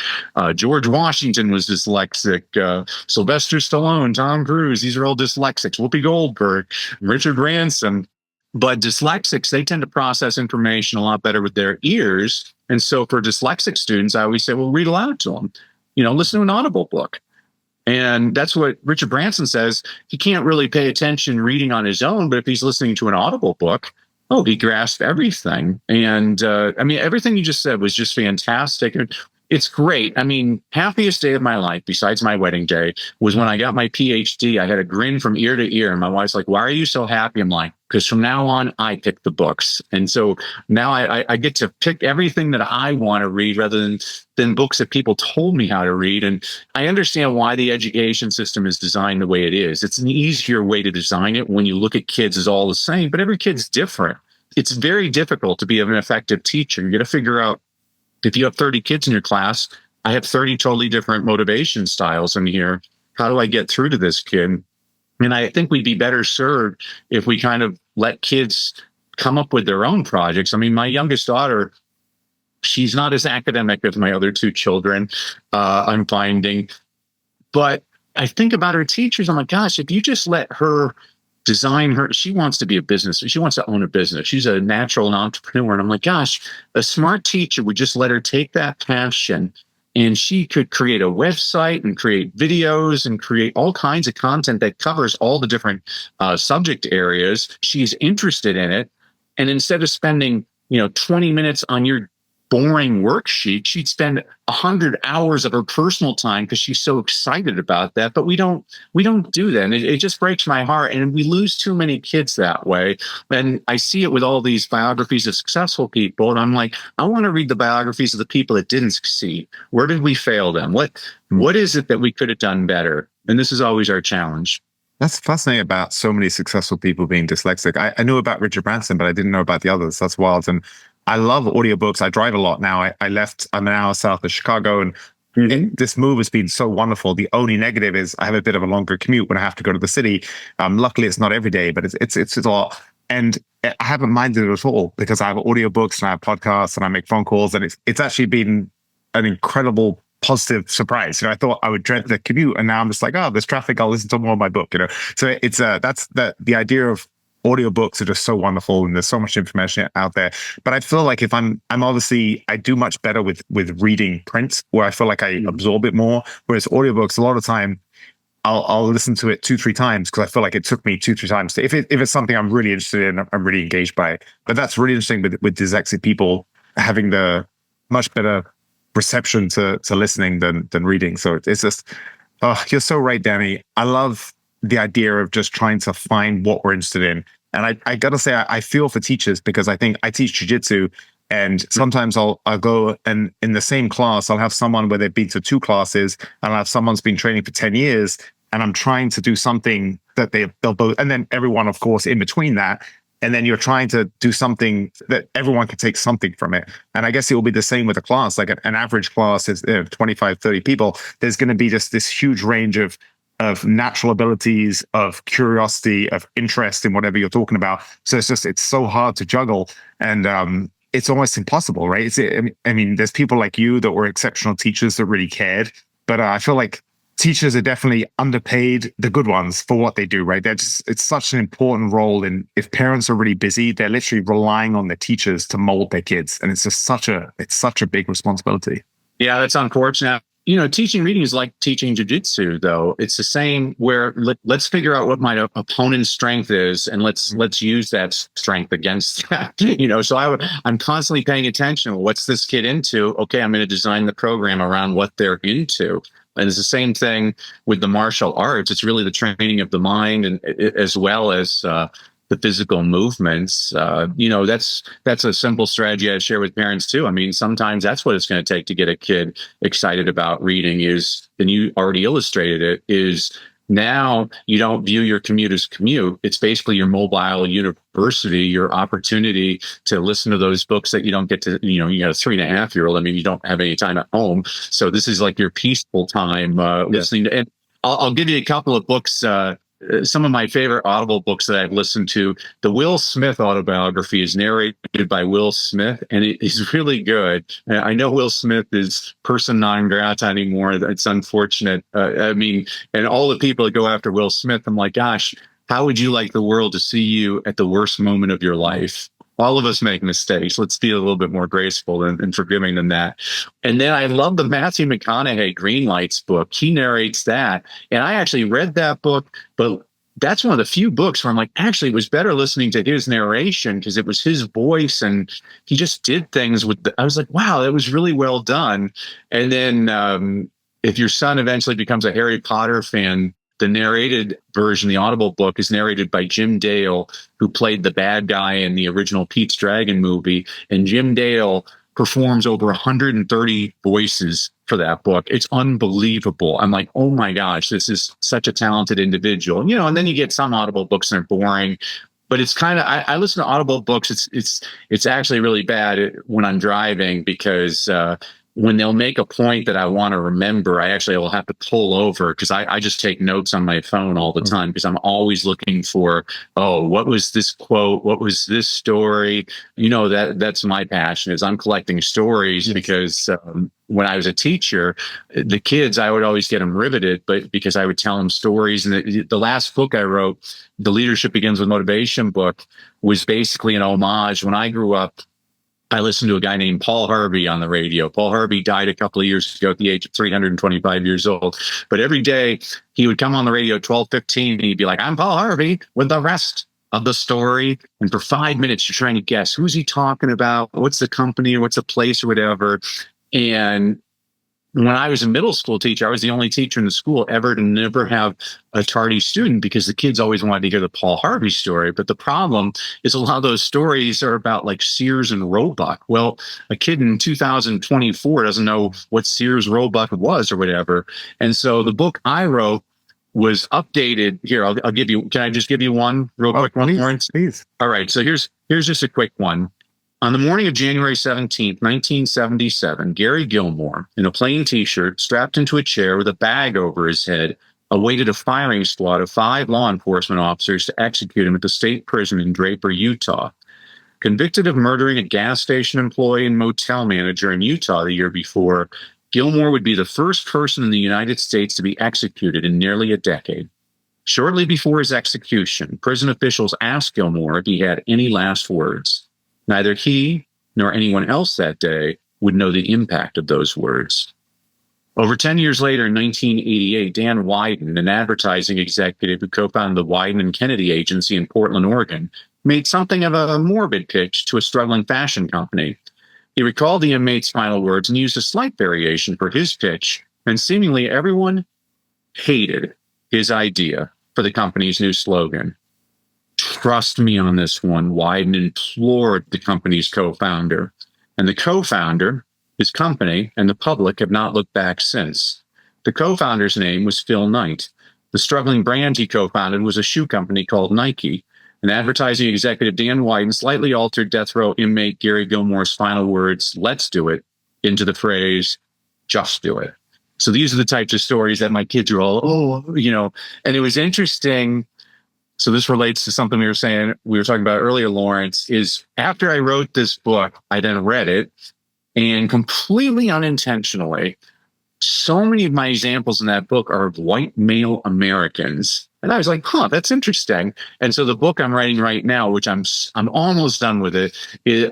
George Washington was dyslexic. Sylvester Stallone, Tom Cruise, these are all dyslexics. Whoopi Goldberg, Richard Branson. But dyslexics, they tend to process information a lot better with their ears. And so for dyslexic students, I always say, well, read aloud to them, listen to an Audible book. And that's what Richard Branson says. He can't really pay attention reading on his own, but if he's listening to an Audible book, he grasped everything. And everything you just said was just fantastic. It's great. Happiest day of my life, besides my wedding day, was when I got my PhD. I had a grin from ear to ear. And my wife's like, why are you so happy? I'm like, because from now on, I pick the books. And so now I get to pick everything that I want to read rather than books that people told me how to read. And I understand why the education system is designed the way it is. It's an easier way to design it when you look at kids as all the same, but every kid's different. It's very difficult to be an effective teacher. You got to figure out, if you have 30 kids in your class, I have 30 totally different motivation styles in here. How do I get through to this kid? And I think we'd be better served if we kind of let kids come up with their own projects. My youngest daughter, she's not as academic as my other two children, I'm finding. But I think about her teachers. I'm like, gosh, if you just let her design she wants to be a business. She wants to own a business. She's a natural entrepreneur. And I'm like, gosh, a smart teacher would just let her take that passion, and she could create a website and create videos and create all kinds of content that covers all the different subject areas. She's interested in it. And instead of spending, 20 minutes on your boring worksheet, she'd spend 100 hours of her personal time because she's so excited about that. But we don't do that. And it just breaks my heart. And we lose too many kids that way. And I see it with all these biographies of successful people. And I'm like, I want to read the biographies of the people that didn't succeed. Where did we fail them? What is it that we could have done better? And this is always our challenge. That's fascinating about so many successful people being dyslexic. I knew about Richard Branson, but I didn't know about the others. That's wild. And I love audiobooks. I drive a lot now. I'm an hour south of Chicago, and this move has been so wonderful. The only negative is I have a bit of a longer commute when I have to go to the city. Luckily, it's not every day, but it's a lot. And I haven't minded it at all because I have audiobooks and I have podcasts and I make phone calls. And it's actually been an incredible positive surprise. I thought I would dread the commute, and now I'm just like, oh, there's traffic. I'll listen to more of my book. So it's that's the idea of audiobooks are just so wonderful, and there's so much information out there. But I feel like if I'm obviously I do much better with reading print, where I feel like I absorb it more. Whereas audiobooks, a lot of time I'll listen to it 2-3 times because I feel like it took me 2-3 times if it's something I'm really interested in, I'm really engaged by it. But that's really interesting with dyslexic people having the much better reception to listening than reading. So it's just, oh, you're so right, Danny. I love the idea of just trying to find what we're interested in. And I gotta say, I feel for teachers because I think I teach jiu-jitsu, and sometimes I'll go and in the same class, I'll have someone where they've been to 2 classes, and I'll have someone's been training for 10 years, and I'm trying to do something that they'll both, and then everyone, of course, in between that. And then you're trying to do something that everyone can take something from it. And I guess it will be the same with a class. Like an average class is 25, 30 people. There's going to be just this huge range of natural abilities, of curiosity, of interest in whatever you're talking about. So it's so hard to juggle. And it's almost impossible, right? I mean, there's people like you that were exceptional teachers that really cared. But I feel like teachers are definitely underpaid, the good ones, for what they do, right? It's such an important role. And if parents are really busy, they're literally relying on the teachers to mold their kids. And it's just such a big responsibility. Yeah, that's unfortunate. Teaching reading is like teaching jiu-jitsu, though. It's the same where let's figure out what my opponent's strength is, and let's use that strength against that. So I'm constantly paying attention. What's this kid into? Okay, I'm going to design the program around what they're into. And it's the same thing with the martial arts. It's really the training of the mind, and as well as the physical movements. That's a simple strategy I share with parents too. I mean, sometimes that's what it's going to take to get a kid excited about reading. And you already illustrated it, is now you don't view your commute as commute. It's basically your mobile university, your opportunity to listen to those books that you don't get to, you got a 3.5-year-old. I mean, you don't have any time at home. So this is like your peaceful time listening to, and I'll give you a couple of books. Some of my favorite Audible books that I've listened to. The Will Smith autobiography is narrated by Will Smith, and it is really good. I know Will Smith is person non grata anymore. It's unfortunate. And all the people that go after Will Smith, I'm like, gosh, how would you like the world to see you at the worst moment of your life? All of us make mistakes. Let's be a little bit more graceful and forgiving than that. And then I love the Matthew McConaughey Green Lights book. He narrates that. And I actually read that book, but that's one of the few books where I'm like, actually, it was better listening to his narration because it was his voice and he just did things I was like, wow, that was really well done. And then if your son eventually becomes a Harry Potter fan, the narrated version, the Audible book, is narrated by Jim Dale, who played the bad guy in the original Pete's Dragon movie. And Jim Dale performs over 130 voices for that book. It's unbelievable. I'm like, oh my gosh, this is such a talented individual. And then you get some Audible books and they're boring. But it's kind of, I listen to Audible books. It's actually really bad when I'm driving because when they'll make a point that I want to remember, I actually will have to pull over because I just take notes on my phone all the time because I'm always looking for, what was this quote? What was this story? That's my passion, is I'm collecting stories. Because when I was a teacher, the kids, I would always get them riveted, but because I would tell them stories. And the last book I wrote, the Leadership Begins with Motivation book, was basically an homage. When I grew up, I listened to a guy named Paul Harvey on the radio. Paul Harvey died a couple of years ago at the age of 325 years old. But every day he would come on the radio at 12:15 and he'd be like, I'm Paul Harvey with the rest of the story. And for 5 minutes, you're trying to guess who's he talking about, what's the company or what's the place or whatever. And when I was a middle school teacher, I was the only teacher in the school ever to never have a tardy student because the kids always wanted to hear the Paul Harvey story. But the problem is a lot of those stories are about like Sears and Roebuck. Well, a kid in 2024 doesn't know what Sears Roebuck was or whatever. And so the book I wrote was updated. Here, I'll give you, can I just give you one real quick one, Lawrence? Please. All right. So here's just a quick one. On the morning of January 17th, 1977, Gary Gilmore, in a plain t-shirt, strapped into a chair with a bag over his head, awaited a firing squad of 5 law enforcement officers to execute him at the state prison in Draper, Utah. Convicted of murdering a gas station employee and motel manager in Utah the year before, Gilmore would be the first person in the United States to be executed in nearly a decade. Shortly before his execution, prison officials asked Gilmore if he had any last words. Neither he nor anyone else that day would know the impact of those words. Over 10 years later, in 1988, Dan Wieden, an advertising executive who co-founded the Wieden and Kennedy Agency in Portland, Oregon, made something of a morbid pitch to a struggling fashion company. He recalled the inmate's final words and used a slight variation for his pitch, and seemingly everyone hated his idea for the company's new slogan. Trust me on this one, Wieden implored the company's co-founder. And the co-founder, his company, and the public have not looked back since. The co-founder's name was Phil Knight. The struggling brand he co-founded was a shoe company called Nike. And advertising executive Dan Wieden slightly altered death row inmate Gary Gilmore's final words, "Let's do it," into the phrase, "Just do it." So these are the types of stories that my kids are all, and it was interesting. So this relates to something we were talking about earlier, Lawrence, is after I wrote this book, I then read it, and completely unintentionally, so many of my examples in that book are of white male Americans. And I was like, that's interesting. And so the book I'm writing right now, which I'm almost done with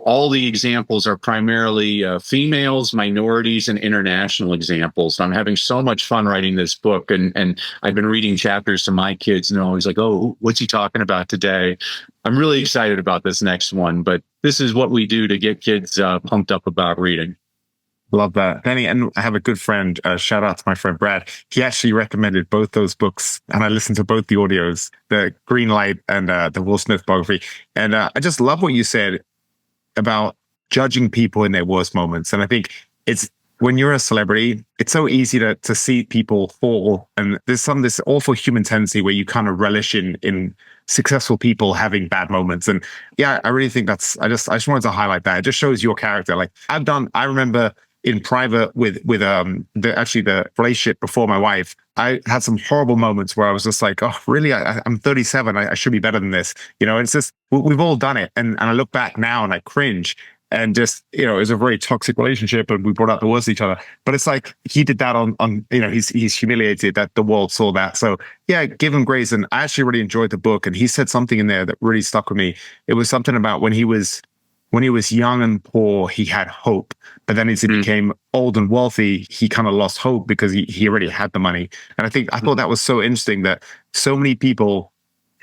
all the examples are primarily females, minorities, and international examples. I'm having so much fun writing this book. And I've been reading chapters to my kids, and they're always like, oh, what's he talking about today? I'm really excited about this next one. But this is what we do to get kids pumped up about reading. Love that, Danny. And I have a good friend, shout out to my friend Brad. He actually recommended both those books, and I listened to both the audios, the Green Light and the Will Smith biography. And I just love what you said about judging people in their worst moments. And I think it's when you're a celebrity, it's so easy to see people fall. And there's this awful human tendency where you kind of relish in successful people having bad moments. And yeah, I really think I just wanted to highlight that. It just shows your character. Like I remember in private with the relationship before my wife, I had some horrible moments where I was just like, oh, really? I'm 37. I should be better than this. It's just, we've all done it. And I look back now and I cringe, and just, it was a very toxic relationship and we brought out the worst of each other. But it's like, he did that on he's humiliated that the world saw that. So yeah, give him grace. And I actually really enjoyed the book. And he said something in there that really stuck with me. It was something about when he was young and poor, he had hope. But then as he became old and wealthy, he kind of lost hope because he already had the money. And I thought that was so interesting that so many people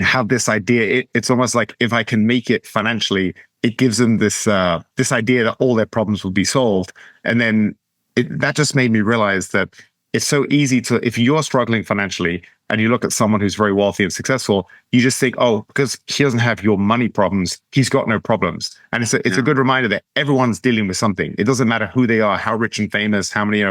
have this idea. It's almost like, if I can make it financially, it gives them this idea that all their problems will be solved. And then that just made me realize that it's so easy to, if you're struggling financially and you look at someone who's very wealthy and successful, you just think, oh, because he doesn't have your money problems, he's got no problems. And it's a good reminder that everyone's dealing with something. It doesn't matter who they are, how rich and famous, how many,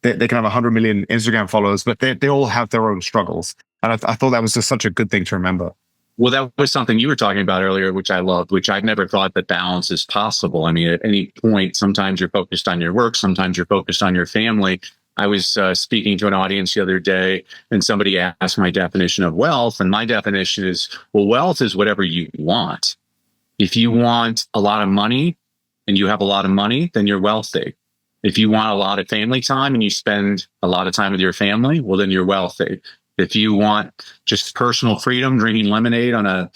they can have 100 million Instagram followers, but they all have their own struggles. And I thought that was just such a good thing to remember. Well, that was something you were talking about earlier, which I loved, which I've never thought that balance is possible. I mean, at any point, sometimes you're focused on your work, sometimes you're focused on your family. I was speaking to an audience the other day, and somebody asked my definition of wealth. And my definition is, well, wealth is whatever you want. If you want a lot of money and you have a lot of money, then you're wealthy. If you want a lot of family time and you spend a lot of time with your family, well, then you're wealthy. If you want just personal freedom, drinking lemonade on a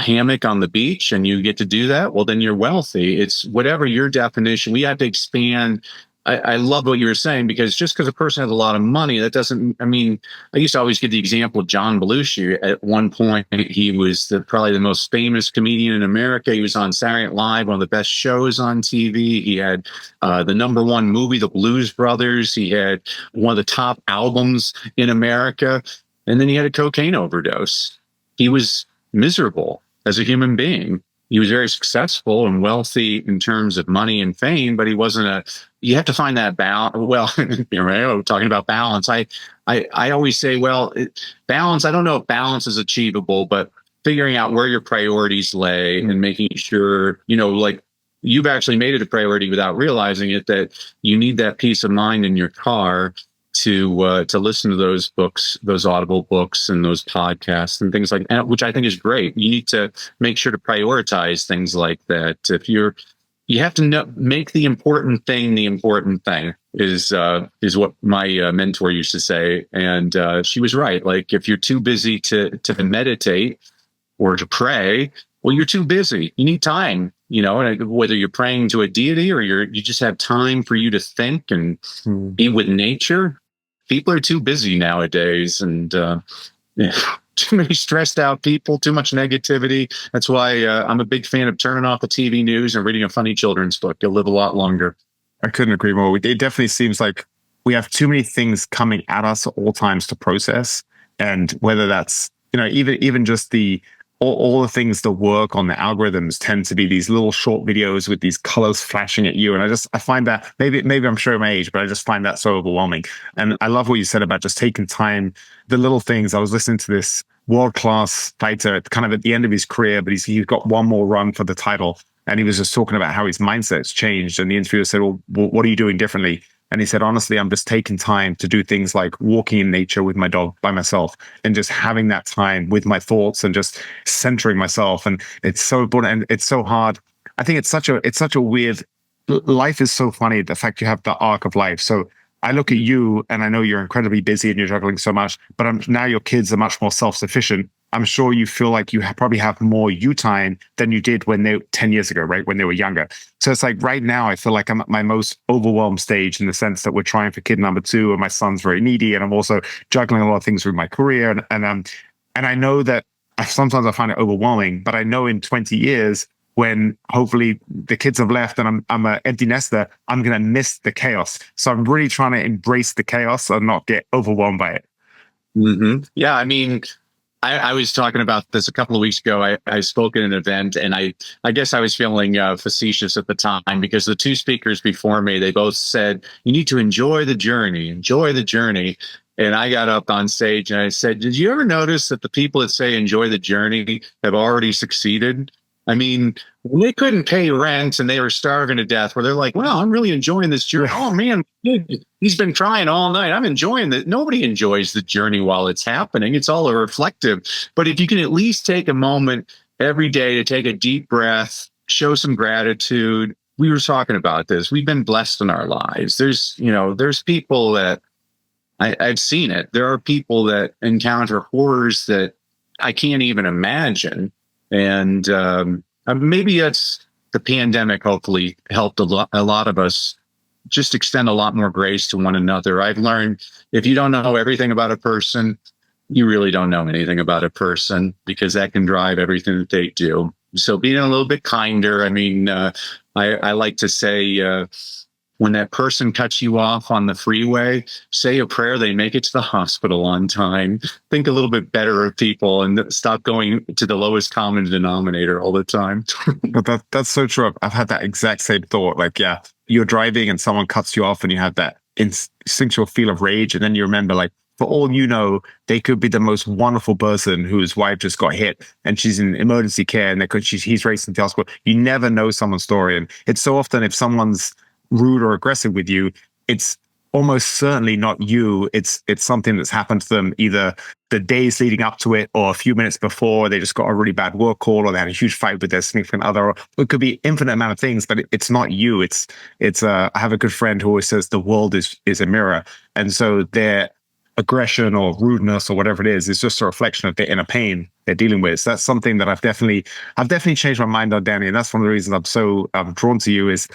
hammock on the beach, and you get to do that, well, then you're wealthy. It's whatever your definition. We have to expand I love what you were saying, because just because a person has a lot of money, that doesn't, I mean, I used to always give the example of John Belushi. At one point, he was probably the most famous comedian in America. He was on Saturday Night Live, one of the best shows on TV. He had the number one movie, The Blues Brothers. He had one of the top albums in America. And then he had a cocaine overdose. He was miserable as a human being. He was very successful and wealthy in terms of money and fame, but he wasn't a, you have to find that balance. Well, talking about balance, I always say, well, balance, I don't know if balance is achievable, but figuring out where your priorities lay and making sure, like you've actually made it a priority without realizing it, that you need that peace of mind in your car to listen to those books, those Audible books, and those podcasts and things like that, which I think is great. You need to make sure to prioritize things like that. If you have to make the important thing the important thing is what my mentor used to say, and she was right. Like if you're too busy to meditate or to pray, well, you're too busy. You need time. And whether you're praying to a deity or you just have time for you to think and be with nature. People are too busy nowadays, and too many stressed out people, too much negativity. That's why I'm a big fan of turning off the TV news and reading a funny children's book. You'll live a lot longer. I couldn't agree more. It definitely seems like we have too many things coming at us at all times to process, and whether that's even just all the things that work on the algorithms tend to be these little short videos with these colors flashing at you. And I find that maybe I'm showing my age, but I just find that so overwhelming. And I love what you said about just taking time, the little things. I was listening to this world-class fighter kind of at the end of his career, but he's got one more run for the title. And he was just talking about how his mindset's changed. And the interviewer said, well, what are you doing differently? And he said, honestly, I'm just taking time to do things like walking in nature with my dog by myself and just having that time with my thoughts and just centering myself. And it's so important and it's so hard. I think it's such a weird, life is so funny, the fact you have the arc of life. So I look at you and I know you're incredibly busy and you're juggling so much, but now your kids are much more self-sufficient. I'm sure you feel like you probably have more you time than you did when they 10 years ago, right? When they were younger. So it's like right now, I feel like I'm at my most overwhelmed stage in the sense that we're trying for kid number 2 and my son's very needy. And I'm also juggling a lot of things with my career. And I know that sometimes I find it overwhelming, but I know in 20 years, when hopefully the kids have left and I'm an empty nester, I'm going to miss the chaos. So I'm really trying to embrace the chaos and not get overwhelmed by it. Mm-hmm. Yeah. I mean, I was talking about this a couple of weeks ago. I spoke at an event, and I guess I was feeling facetious at the time, because the two speakers before me, they both said, you need to enjoy the journey, enjoy the journey. And I got up on stage and I said, did you ever notice that the people that say enjoy the journey have already succeeded? I mean, when they couldn't pay rent and they were starving to death, where they're like, well, I'm really enjoying this journey. Oh, man, he's been trying all night. I'm enjoying it. Nobody enjoys the journey while it's happening. It's all a reflective. But if you can at least take a moment every day to take a deep breath, show some gratitude. We were talking about this. We've been blessed in our lives. There's people that I've seen it. There are people that encounter horrors that I can't even imagine. And maybe that's the pandemic hopefully helped a lot of us just extend a lot more grace to one another. I've learned if you don't know everything about a person, you really don't know anything about a person, because that can drive everything that they do. So being a little bit kinder. I mean, I like to say, when that person cuts you off on the freeway, say a prayer they make it to the hospital on time. Think a little bit better of people and stop going to the lowest common denominator all the time. But that's so true. I've had that exact same thought. Like, yeah, you're driving and someone cuts you off and you have that instinctual feel of rage. And then you remember, like, for all you know, they could be the most wonderful person whose wife just got hit and she's in emergency care and he's racing to the hospital. You never know someone's story. And it's so often if someone's rude or aggressive with you, it's almost certainly not you. It's something that's happened to them either the days leading up to it or a few minutes before. They just got a really bad work call or they had a huge fight with their significant other. Or it could be infinite amount of things, but it's not you. It's I have a good friend who always says the world is a mirror, and so their aggression or rudeness or whatever it is just a reflection of their inner pain they're dealing with. So that's something that I've definitely changed my mind on, Danny, and that's one of the reasons I'm so drawn to you is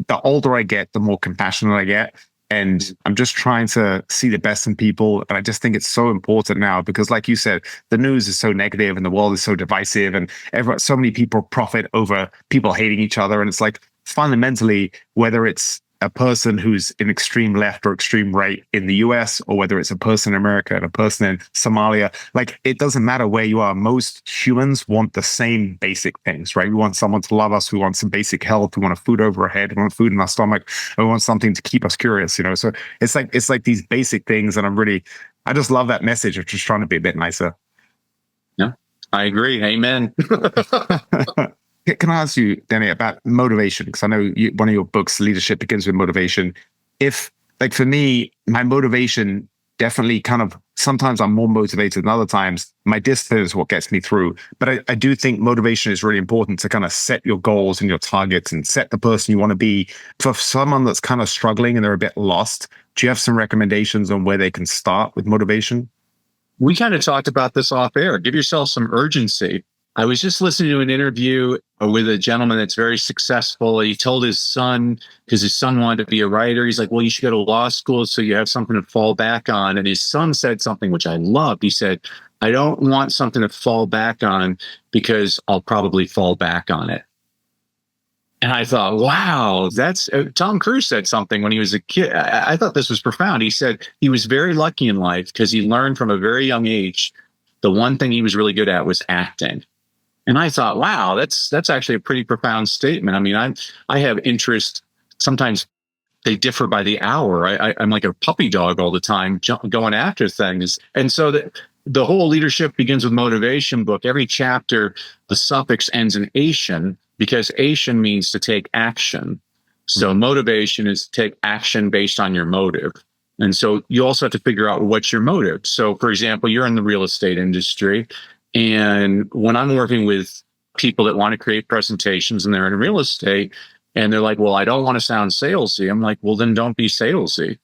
the older I get, the more compassionate I get. And I'm just trying to see the best in people. And I just think it's so important now because, like you said, the news is so negative and the world is so divisive, and so many people profit over people hating each other. And it's like fundamentally, whether it's a person who's in extreme left or extreme right in the US, or whether it's a person in America and a person in Somalia, like it doesn't matter where you are. Most humans want the same basic things, right? We want someone to love us. We want some basic health. We want a food over our head. We want food in our stomach. And we want something to keep us curious, you know? So it's like these basic things. And I just love that message of just trying to be a bit nicer. Yeah, I agree. Amen. Can I ask you, Danny, about motivation? Because I know one of your books, Leadership Begins with Motivation. If, like, for me, my motivation definitely kind of, sometimes I'm more motivated than other times. My discipline is what gets me through. But I do think motivation is really important to kind of set your goals and your targets and set the person you want to be. For someone that's kind of struggling and they're a bit lost, do you have some recommendations on where they can start with motivation? We kind of talked about this off air. Give yourself some urgency. I was just listening to an interview with a gentleman that's very successful. He told his son, because his son wanted to be a writer, he's like, well, you should go to law school so you have something to fall back on. And his son said something which I loved. He said, I don't want something to fall back on because I'll probably fall back on it. And I thought, wow, that's Tom Cruise said something when he was a kid. I thought this was profound. He said he was very lucky in life because he learned from a very young age the one thing he was really good at was acting. And I thought, wow, that's actually a pretty profound statement. I mean, I have interest. Sometimes they differ by the hour. I'm like a puppy dog all the time, going after things. And so the whole Leadership Begins with Motivation book, every chapter, the suffix ends in ation because ation means to take action. So motivation is to take action based on your motive. And so you also have to figure out what's your motive. So, for example, you're in the real estate industry. And when I'm working with people that want to create presentations and they're in real estate and they're like, well, I don't want to sound salesy. I'm like, well, then don't be salesy.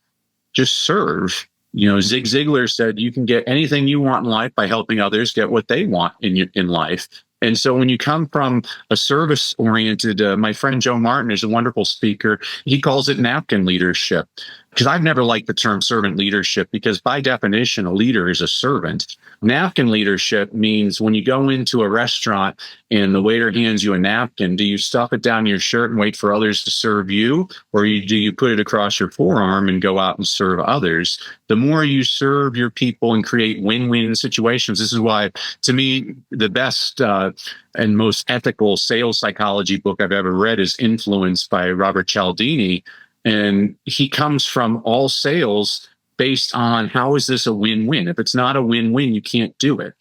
Just serve. You know, Zig Ziglar said you can get anything you want in life by helping others get what they want in life. And so when you come from a service oriented, my friend Joe Martin is a wonderful speaker. He calls it napkin leadership, because I've never liked the term servant leadership, because by definition, a leader is a servant. Napkin leadership means when you go into a restaurant and the waiter hands you a napkin, do you stuff it down your shirt and wait for others to serve you? Or do you put it across your forearm and go out and serve others? The more you serve your people and create win-win situations, this is why, to me, the best and most ethical sales psychology book I've ever read is Influence by Robert Cialdini. And he comes from all sales based on how is this a win-win? If it's not a win-win, you can't do it.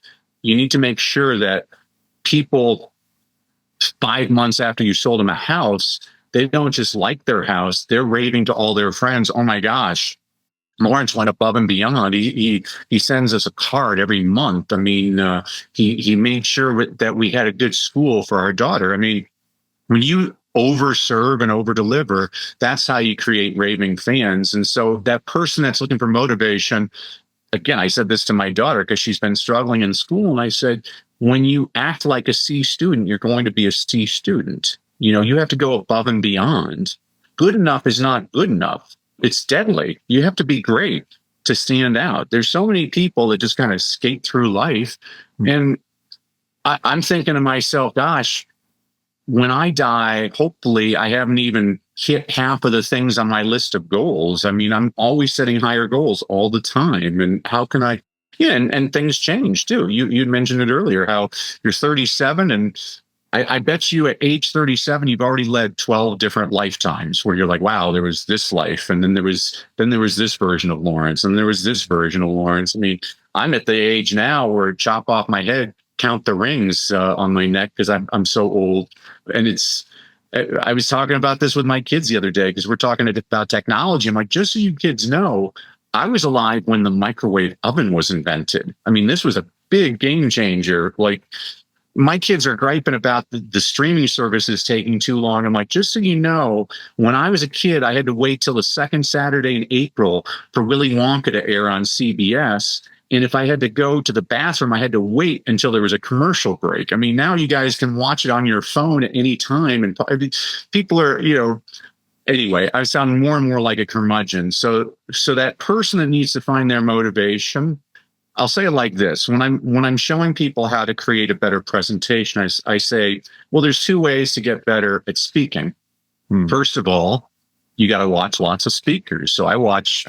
You need to make sure that people 5 months after you sold them a house, they don't just like their house. They're raving to all their friends. Oh my gosh, Lawrence went above and beyond. He sends us a card every month. I mean, he made sure that we had a good school for our daughter. I mean, when you overserve and overdeliver, that's how you create raving fans. And so that person that's looking for motivation, again, I said this to my daughter because she's been struggling in school. And I said, when you act like a C student, you're going to be a C student. You know, you have to go above and beyond. Good enough is not good enough. It's deadly. You have to be great to stand out. There's so many people that just kind of skate through life. And I'm thinking to myself, gosh, when I die, hopefully I haven't even hit half of the things on my list of goals. I mean, I'm always setting higher goals all the time. And how can I? Yeah, and things change too. You mentioned it earlier, how you're 37, and I bet you at age 37, you've already led 12 different lifetimes where you're like, wow, there was this life. And then there was this version of Lawrence, and there was this version of Lawrence. I mean, I'm at the age now where chop off my head, count the rings on my neck because I'm so old. And I was talking about this with my kids the other day because we're talking about technology. I'm like, just so you kids know, I was alive when the microwave oven was invented. I mean, this was a big game changer. Like, my kids are griping about the streaming services taking too long. I'm like, just so you know, when I was a kid, I had to wait till the second Saturday in April for Willy Wonka to air on CBS. And if I had to go to the bathroom, I had to wait until there was a commercial break. I mean, now you guys can watch it on your phone at any time. And people are, Anyway, I sound more and more like a curmudgeon. So that person that needs to find their motivation, I'll say it like this: when I'm showing people how to create a better presentation, I say, well, there's two ways to get better at speaking. First of all, you got to watch lots of speakers. So I watch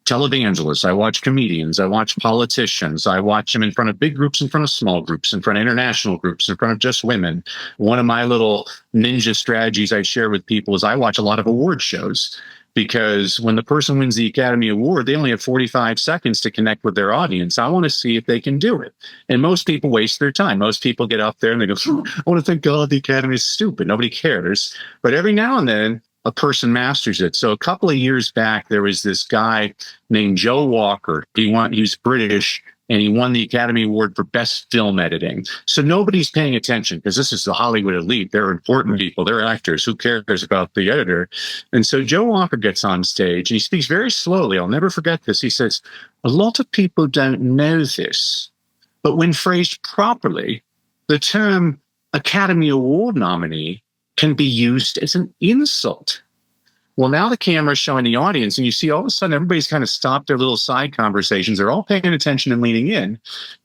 televangelists, I watch comedians, I watch politicians, I watch them in front of big groups, in front of small groups, in front of international groups, in front of just women. One of my little ninja strategies I share with people is I watch a lot of award shows, because when the person wins the Academy Award, they only have 45 seconds to connect with their audience. I want to see if they can do it. And most people waste their time. Most people get up there and they go, I want to thank God the Academy is stupid. Nobody cares. But every now and then, a person masters it. So a couple of years back, there was this guy named Joe Walker. He was British, and he won the Academy Award for Best Film Editing. So nobody's paying attention, because this is the Hollywood elite. They're important people. They're actors. Who cares about the editor? And so Joe Walker gets on stage, and he speaks very slowly. I'll never forget this. He says, a lot of people don't know this, but when phrased properly, the term Academy Award nominee can be used as an insult. Well, now the camera's showing the audience, and you see all of a sudden everybody's kind of stopped their little side conversations. They're all paying attention and leaning in.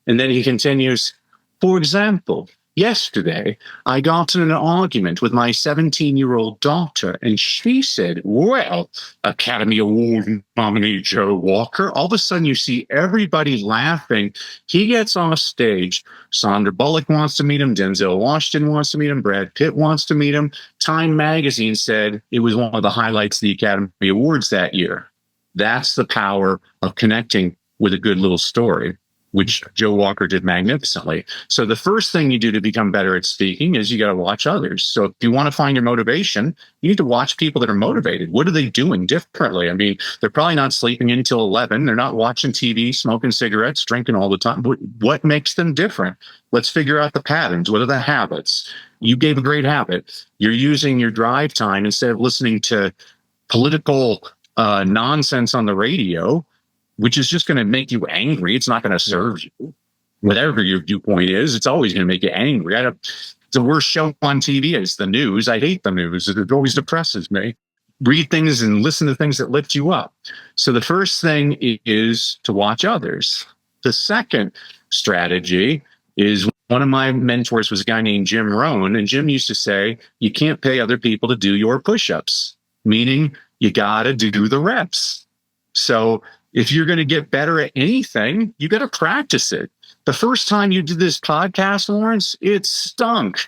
And then he continues, for example, yesterday I got in an argument with my 17-year-old daughter, and she said, well, Academy Award nominee Joe Walker. All of a sudden you see everybody laughing. He gets off stage. Sandra Bullock wants to meet him. Denzel Washington wants to meet him. Brad Pitt wants to meet him. Time magazine said it was one of the highlights of the Academy Awards that year. That's the power of connecting with a good little story, which Joe Walker did magnificently. So the first thing you do to become better at speaking is you got to watch others. So if you want to find your motivation, you need to watch people that are motivated. What are they doing differently? I mean, they're probably not sleeping until 11. They're not watching TV, smoking cigarettes, drinking all the time. What makes them different? Let's figure out the patterns. What are the habits? You gave a great habit. You're using your drive time instead of listening to political nonsense on the radio, which is just going to make you angry. It's not going to serve you. Whatever your viewpoint is, it's always going to make you angry. The worst show on TV is the news. I hate the news. It always depresses me. Read things and listen to things that lift you up. So the first thing is to watch others. The second strategy is, one of my mentors was a guy named Jim Rohn, and Jim used to say, you can't pay other people to do your push-ups, meaning you got to do the reps. So if you're going to get better at anything, you got to practice it. The first time you did this podcast, Lawrence, it stunk.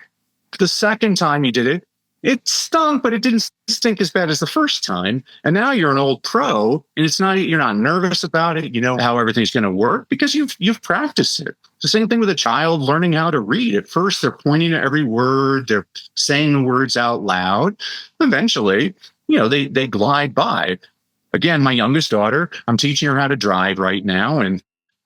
The second time you did it, it stunk, but it didn't stink as bad as the first time. And now you're an old pro, and you're not nervous about it. You know how everything's going to work because you've practiced it. It's the same thing with a child learning how to read. At first, they're pointing to every word. They're saying the words out loud. Eventually, they glide by. Again, my youngest daughter, I'm teaching her how to drive right now, and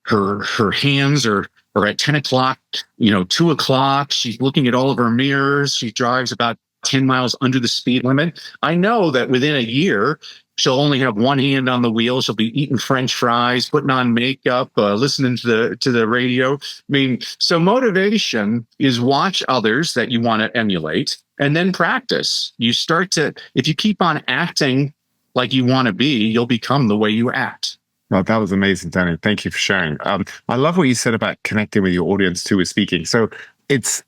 her hands are at 10 o'clock, 2 o'clock. She's looking at all of her mirrors. She drives about 10 miles under the speed limit. I know that within a year, she'll only have one hand on the wheel. She'll be eating French fries, putting on makeup, listening to the radio. I mean, so motivation is watch others that you want to emulate and then practice. If you keep on acting like you want to be, you'll become the way you act. Well, that was amazing, Danny. Thank you for sharing. I love what you said about connecting with your audience too with speaking. So it's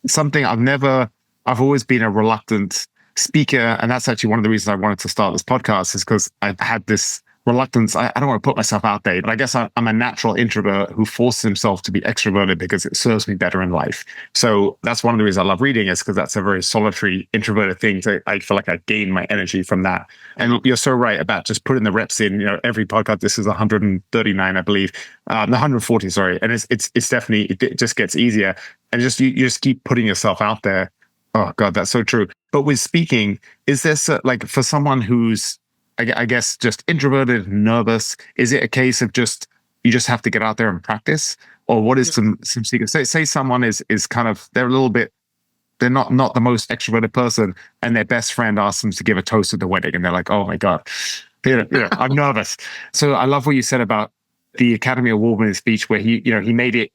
something I've always been a reluctant speaker. And that's actually one of the reasons I wanted to start this podcast, is because I've had this reluctance. I don't want to put myself out there, but I guess I'm a natural introvert who forces himself to be extroverted because it serves me better in life. So that's one of the reasons I love reading, is because that's a very solitary, introverted thing. So I feel like I gain my energy from that. And you're so right about just putting the reps in. Every podcast, this is 139, I believe, 140, sorry. And it's definitely, it just gets easier. And you just keep putting yourself out there. Oh God, that's so true. But with speaking, is this like for someone who's, I guess, just introverted, nervous, is it a case of you just have to get out there and practice? Or what is some secrets? Say someone is kind of, they're not the most extroverted person, and their best friend asks them to give a toast at the wedding, and they're like, oh my God, I'm nervous. So I love what you said about the Academy Award-winning speech, where he made it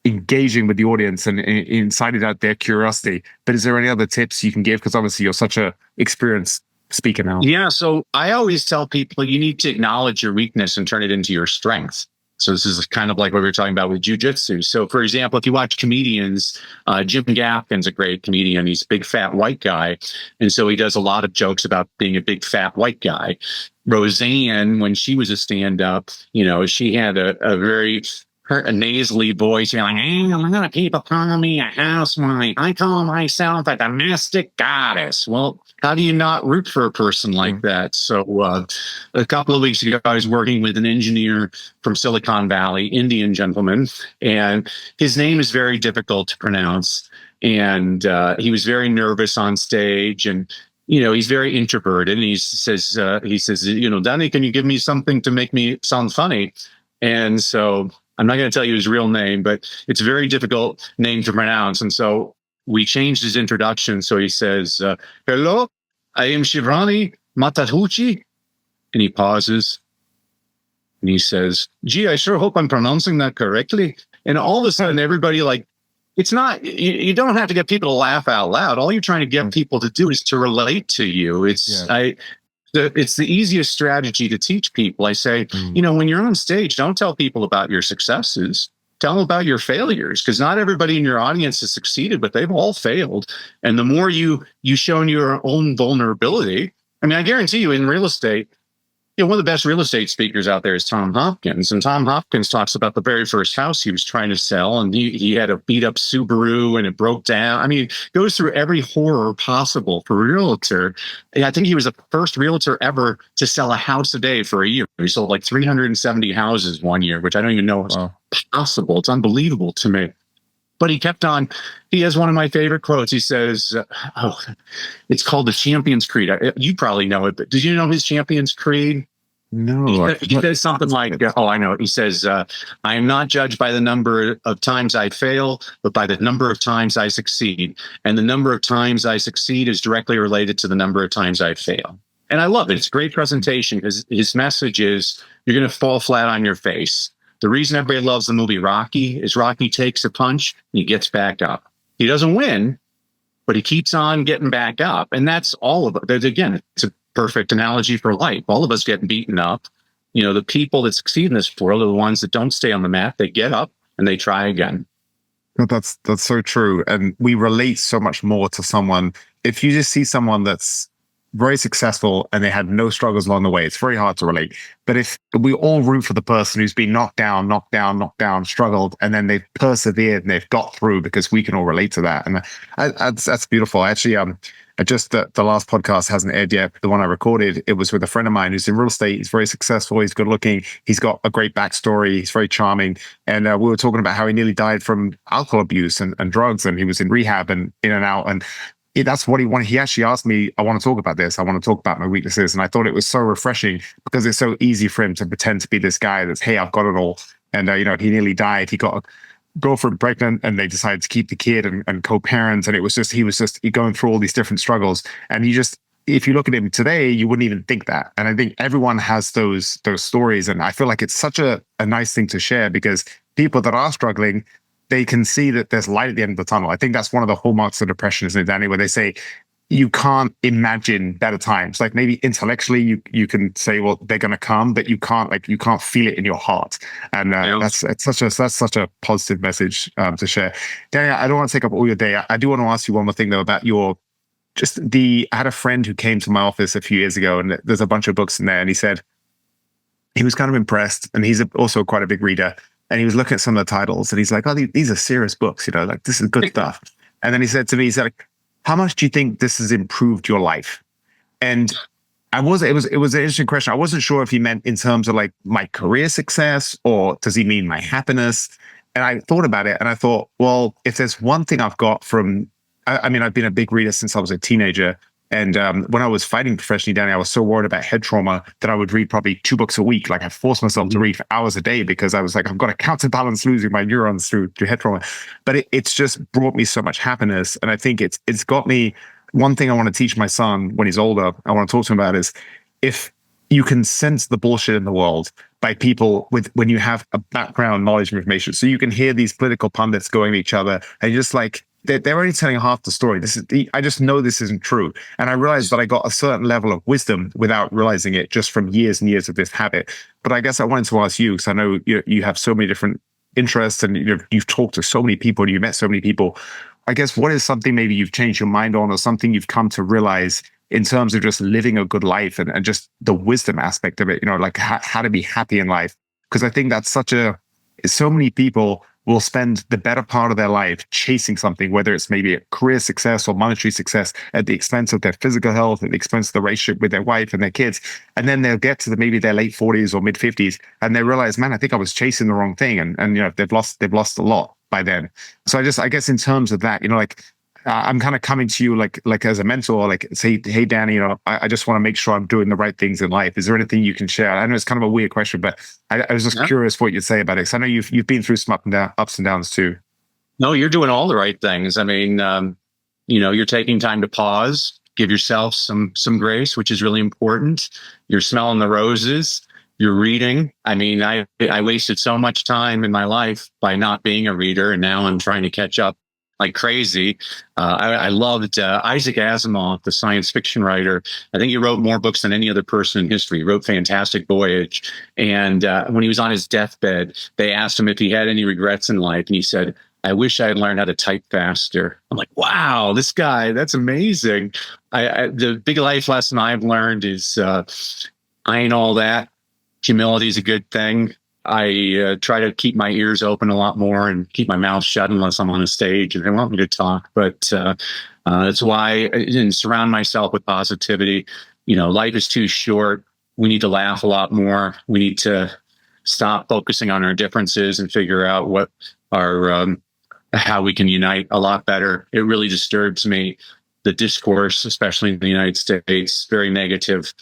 engaging with the audience and incited out their curiosity. But is there any other tips you can give? Because obviously you're such a experienced speaker now? Yeah. So I always tell people you need to acknowledge your weakness and turn it into your strength. So this is kind of like what we were talking about with jujitsu. So for example, if you watch comedians, Jim Gaffigan's a great comedian. He's a big fat white guy. And so he does a lot of jokes about being a big fat white guy. Roseanne, when she was a stand-up, she had a very a nasally voice. You're like, hey, a lot of people call me a housewife. I call myself a domestic goddess. Well, how do you not root for a person like that? So a couple of weeks ago, I was working with an engineer from Silicon Valley, Indian gentleman, and his name is very difficult to pronounce. And he was very nervous on stage, and he's very introverted. And he says, Danny, can you give me something to make me sound funny? And so I'm not going to tell you his real name, but it's a very difficult name to pronounce. And so we changed his introduction. So he says, hello, I am Shivrani Matahuchi. And he pauses and he says, gee, I sure hope I'm pronouncing that correctly. And all of a sudden, everybody it's not, you don't have to get people to laugh out loud. All you're trying to get people to do is to relate to you. It's the easiest strategy to teach people. I say, when you're on stage, don't tell people about your successes. Tell them about your failures, because not everybody in your audience has succeeded, but they've all failed. And the more you show your own vulnerability, I mean, I guarantee you in real estate, one of the best real estate speakers out there is Tom Hopkins. And Tom Hopkins talks about the very first house he was trying to sell. And he had a beat up Subaru and it broke down. I mean, goes through every horror possible for a realtor. And I think he was the first realtor ever to sell a house a day for a year. He sold like 370 houses one year, which I don't even know is possible. It's unbelievable to me. But he kept on. He has one of my favorite quotes. He says, it's called the Champions Creed. You probably know it, but did you know his Champions Creed? No. He says something like, I know. He says, I am not judged by the number of times I fail, but by the number of times I succeed. And the number of times I succeed is directly related to the number of times I fail. And I love it. It's a great presentation because his message is you're going to fall flat on your face. The reason everybody loves the movie Rocky is Rocky takes a punch and he gets back up. He doesn't win, but he keeps on getting back up. And that's all of it. Again, it's a perfect analogy for life. All of us get beaten up. The people that succeed in this world are the ones that don't stay on the mat. They get up and they try again. That's so true. And we relate so much more to someone. If you just see someone that's very successful and they had no struggles along the way, it's very hard to relate. But if we all root for the person who's been knocked down, struggled, and then they've persevered and they've got through, because we can all relate to that. And that's beautiful. Actually, just the last podcast hasn't aired yet. The one I recorded, it was with a friend of mine who's in real estate. He's very successful. He's good looking. He's got a great backstory. He's very charming. And we were talking about how he nearly died from alcohol abuse and drugs, and he was in rehab and in and out. And that's what he wanted. He actually asked me, I want to talk about this. I want to talk about my weaknesses. And I thought it was so refreshing because it's so easy for him to pretend to be this guy that's, hey, I've got it all. And, he nearly died. He got a girlfriend pregnant and they decided to keep the kid and co-parent. And he was just going through all these different struggles. And if you look at him today, you wouldn't even think that. And I think everyone has those stories. And I feel like it's such a nice thing to share, because people that are struggling, they can see that there's light at the end of the tunnel. I think that's one of the hallmarks of depression, isn't it, Danny? Where they say you can't imagine better times. Like maybe intellectually you can say, well, they're going to come, but you can't feel it in your heart. And that's such a positive message to share. Danny, I don't want to take up all your day. I do want to ask you one more thing though about I had a friend who came to my office a few years ago, and there's a bunch of books in there, and he said he was kind of impressed, and he's also quite a big reader. And he was looking at some of the titles and he's like, oh, these are serious books, like this is good stuff. And then he said to me, how much do you think this has improved your life? And it was an interesting question. I wasn't sure if he meant in terms of like my career success, or does he mean my happiness? And I thought about it and I thought, well, if there's one thing I've got from, I've been a big reader since I was a teenager. And when I was fighting professionally, Danny, I was so worried about head trauma that I would read probably 2 books a week. Like I forced myself to read for hours a day because I was like, I've got to counterbalance losing my neurons through head trauma. But it's just brought me so much happiness. And I think it's got me, one thing I want to teach my son when he's older, I want to talk to him about is, if you can sense the bullshit in the world by people when you have a background knowledge and information. So you can hear these political pundits going at each other and you're just like, they're only telling half the story. I just know this isn't true. And I realized that I got a certain level of wisdom without realizing it just from years and years of this habit. But I guess I wanted to ask you, because I know you have so many different interests and you've talked to so many people and you met so many people. I guess what is something maybe you've changed your mind on or something you've come to realize in terms of just living a good life and just the wisdom aspect of it, like how to be happy in life? Because I think that's so many people will spend the better part of their life chasing something, whether it's maybe a career success or monetary success at the expense of their physical health, at the expense of the relationship with their wife and their kids. And then they'll get to maybe their late 40s or mid 50s and they realize, man, I think I was chasing the wrong thing. And they've lost a lot by then. So I guess in terms of that, I'm kind of coming to you like as a mentor, like say, hey, Danny, I just want to make sure I'm doing the right things in life. Is there anything you can share? I know it's kind of a weird question, but I was just curious what you'd say about it. Because I know you've been through some ups and downs too. No, you're doing all the right things. I mean, you're taking time to pause, give yourself some grace, which is really important. You're smelling the roses. You're reading. I mean, I wasted so much time in my life by not being a reader, and now I'm trying to catch up like crazy. I loved Isaac Asimov, the science fiction writer. I think he wrote more books than any other person in history. He wrote Fantastic Voyage. And when he was on his deathbed, they asked him if he had any regrets in life. And he said, I wish I had learned how to type faster. I'm like, wow, this guy, that's amazing. The big life lesson I've learned is I ain't all that. Humility is a good thing. I try to keep my ears open a lot more and keep my mouth shut unless I'm on a stage and they want me to talk. But that's why I surround myself with positivity. Life is too short. We need to laugh a lot more. We need to stop focusing on our differences and figure out what how we can unite a lot better. It really disturbs me, the discourse, especially in the United States, very negative.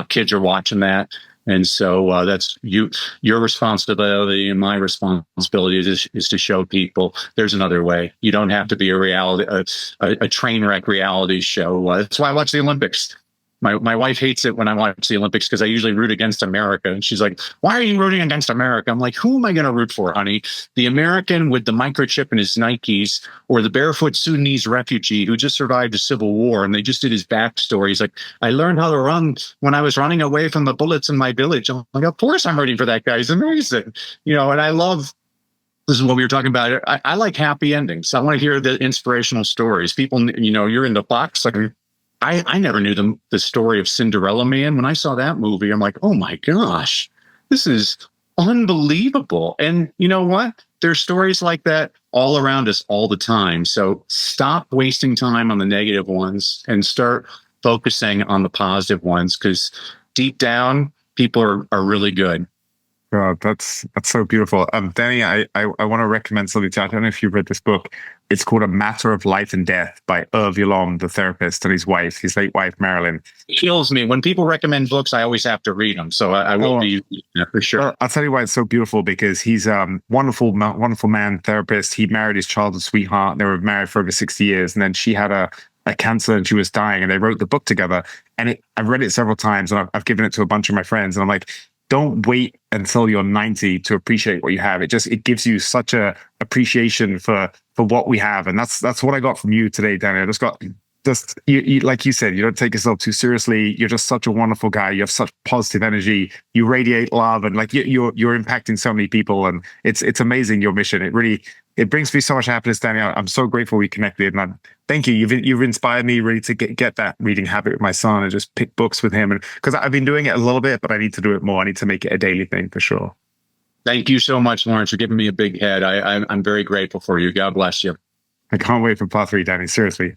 Kids are watching that. And so that's your responsibility and my responsibility is to show people there's another way. You don't have to be a train wreck reality show. That's why I watch the Olympics. My wife hates it when I watch the Olympics because I usually root against America. And she's like, why are you rooting against America? I'm like, who am I going to root for, honey? The American with the microchip in his Nikes or the barefoot Sudanese refugee who just survived a civil war and they just did his backstory. He's like, I learned how to run when I was running away from the bullets in my village. I'm like, of course I'm rooting for that guy. He's amazing. And I love, this is what we were talking about. I like happy endings. I want to hear the inspirational stories. People, you're in the box. Like, I never knew the story of Cinderella Man. When I saw that movie, I'm like, oh my gosh, this is unbelievable. And you know what? There's stories like that all around us all the time. So stop wasting time on the negative ones and start focusing on the positive ones, because deep down, people are really good. Oh, that's so beautiful. Danny, I want to recommend something to you. I don't know if you've read this book. It's called A Matter of Life and Death by Irv Yalom, the therapist, and his late wife, Marilyn. It kills me. When people recommend books, I always have to read them. So I will be for sure. Well, I'll tell you why it's so beautiful, because he's a wonderful man, therapist. He married his childhood sweetheart. They were married for over 60 years. And then she had a cancer and she was dying, and they wrote the book together. And I've read it several times, and I've given it to a bunch of my friends. And I'm like, don't wait until you're 90 to appreciate what you have. It gives you such a appreciation for what we have. And that's what I got from you today, Danny. I just you like you said, you don't take yourself too seriously. You're just such a wonderful guy. You have such positive energy. You radiate love, and like you're impacting so many people. And it's amazing, your mission. It brings me so much happiness, Danny. I'm so grateful we connected, and thank you. You've inspired me really to get that reading habit with my son and just pick books with him. And because I've been doing it a little bit, but I need to do it more. I need to make it a daily thing for sure. Thank you so much, Lawrence, for giving me a big head. I'm very grateful for you. God bless you. I can't wait for part 3, Danny. Seriously.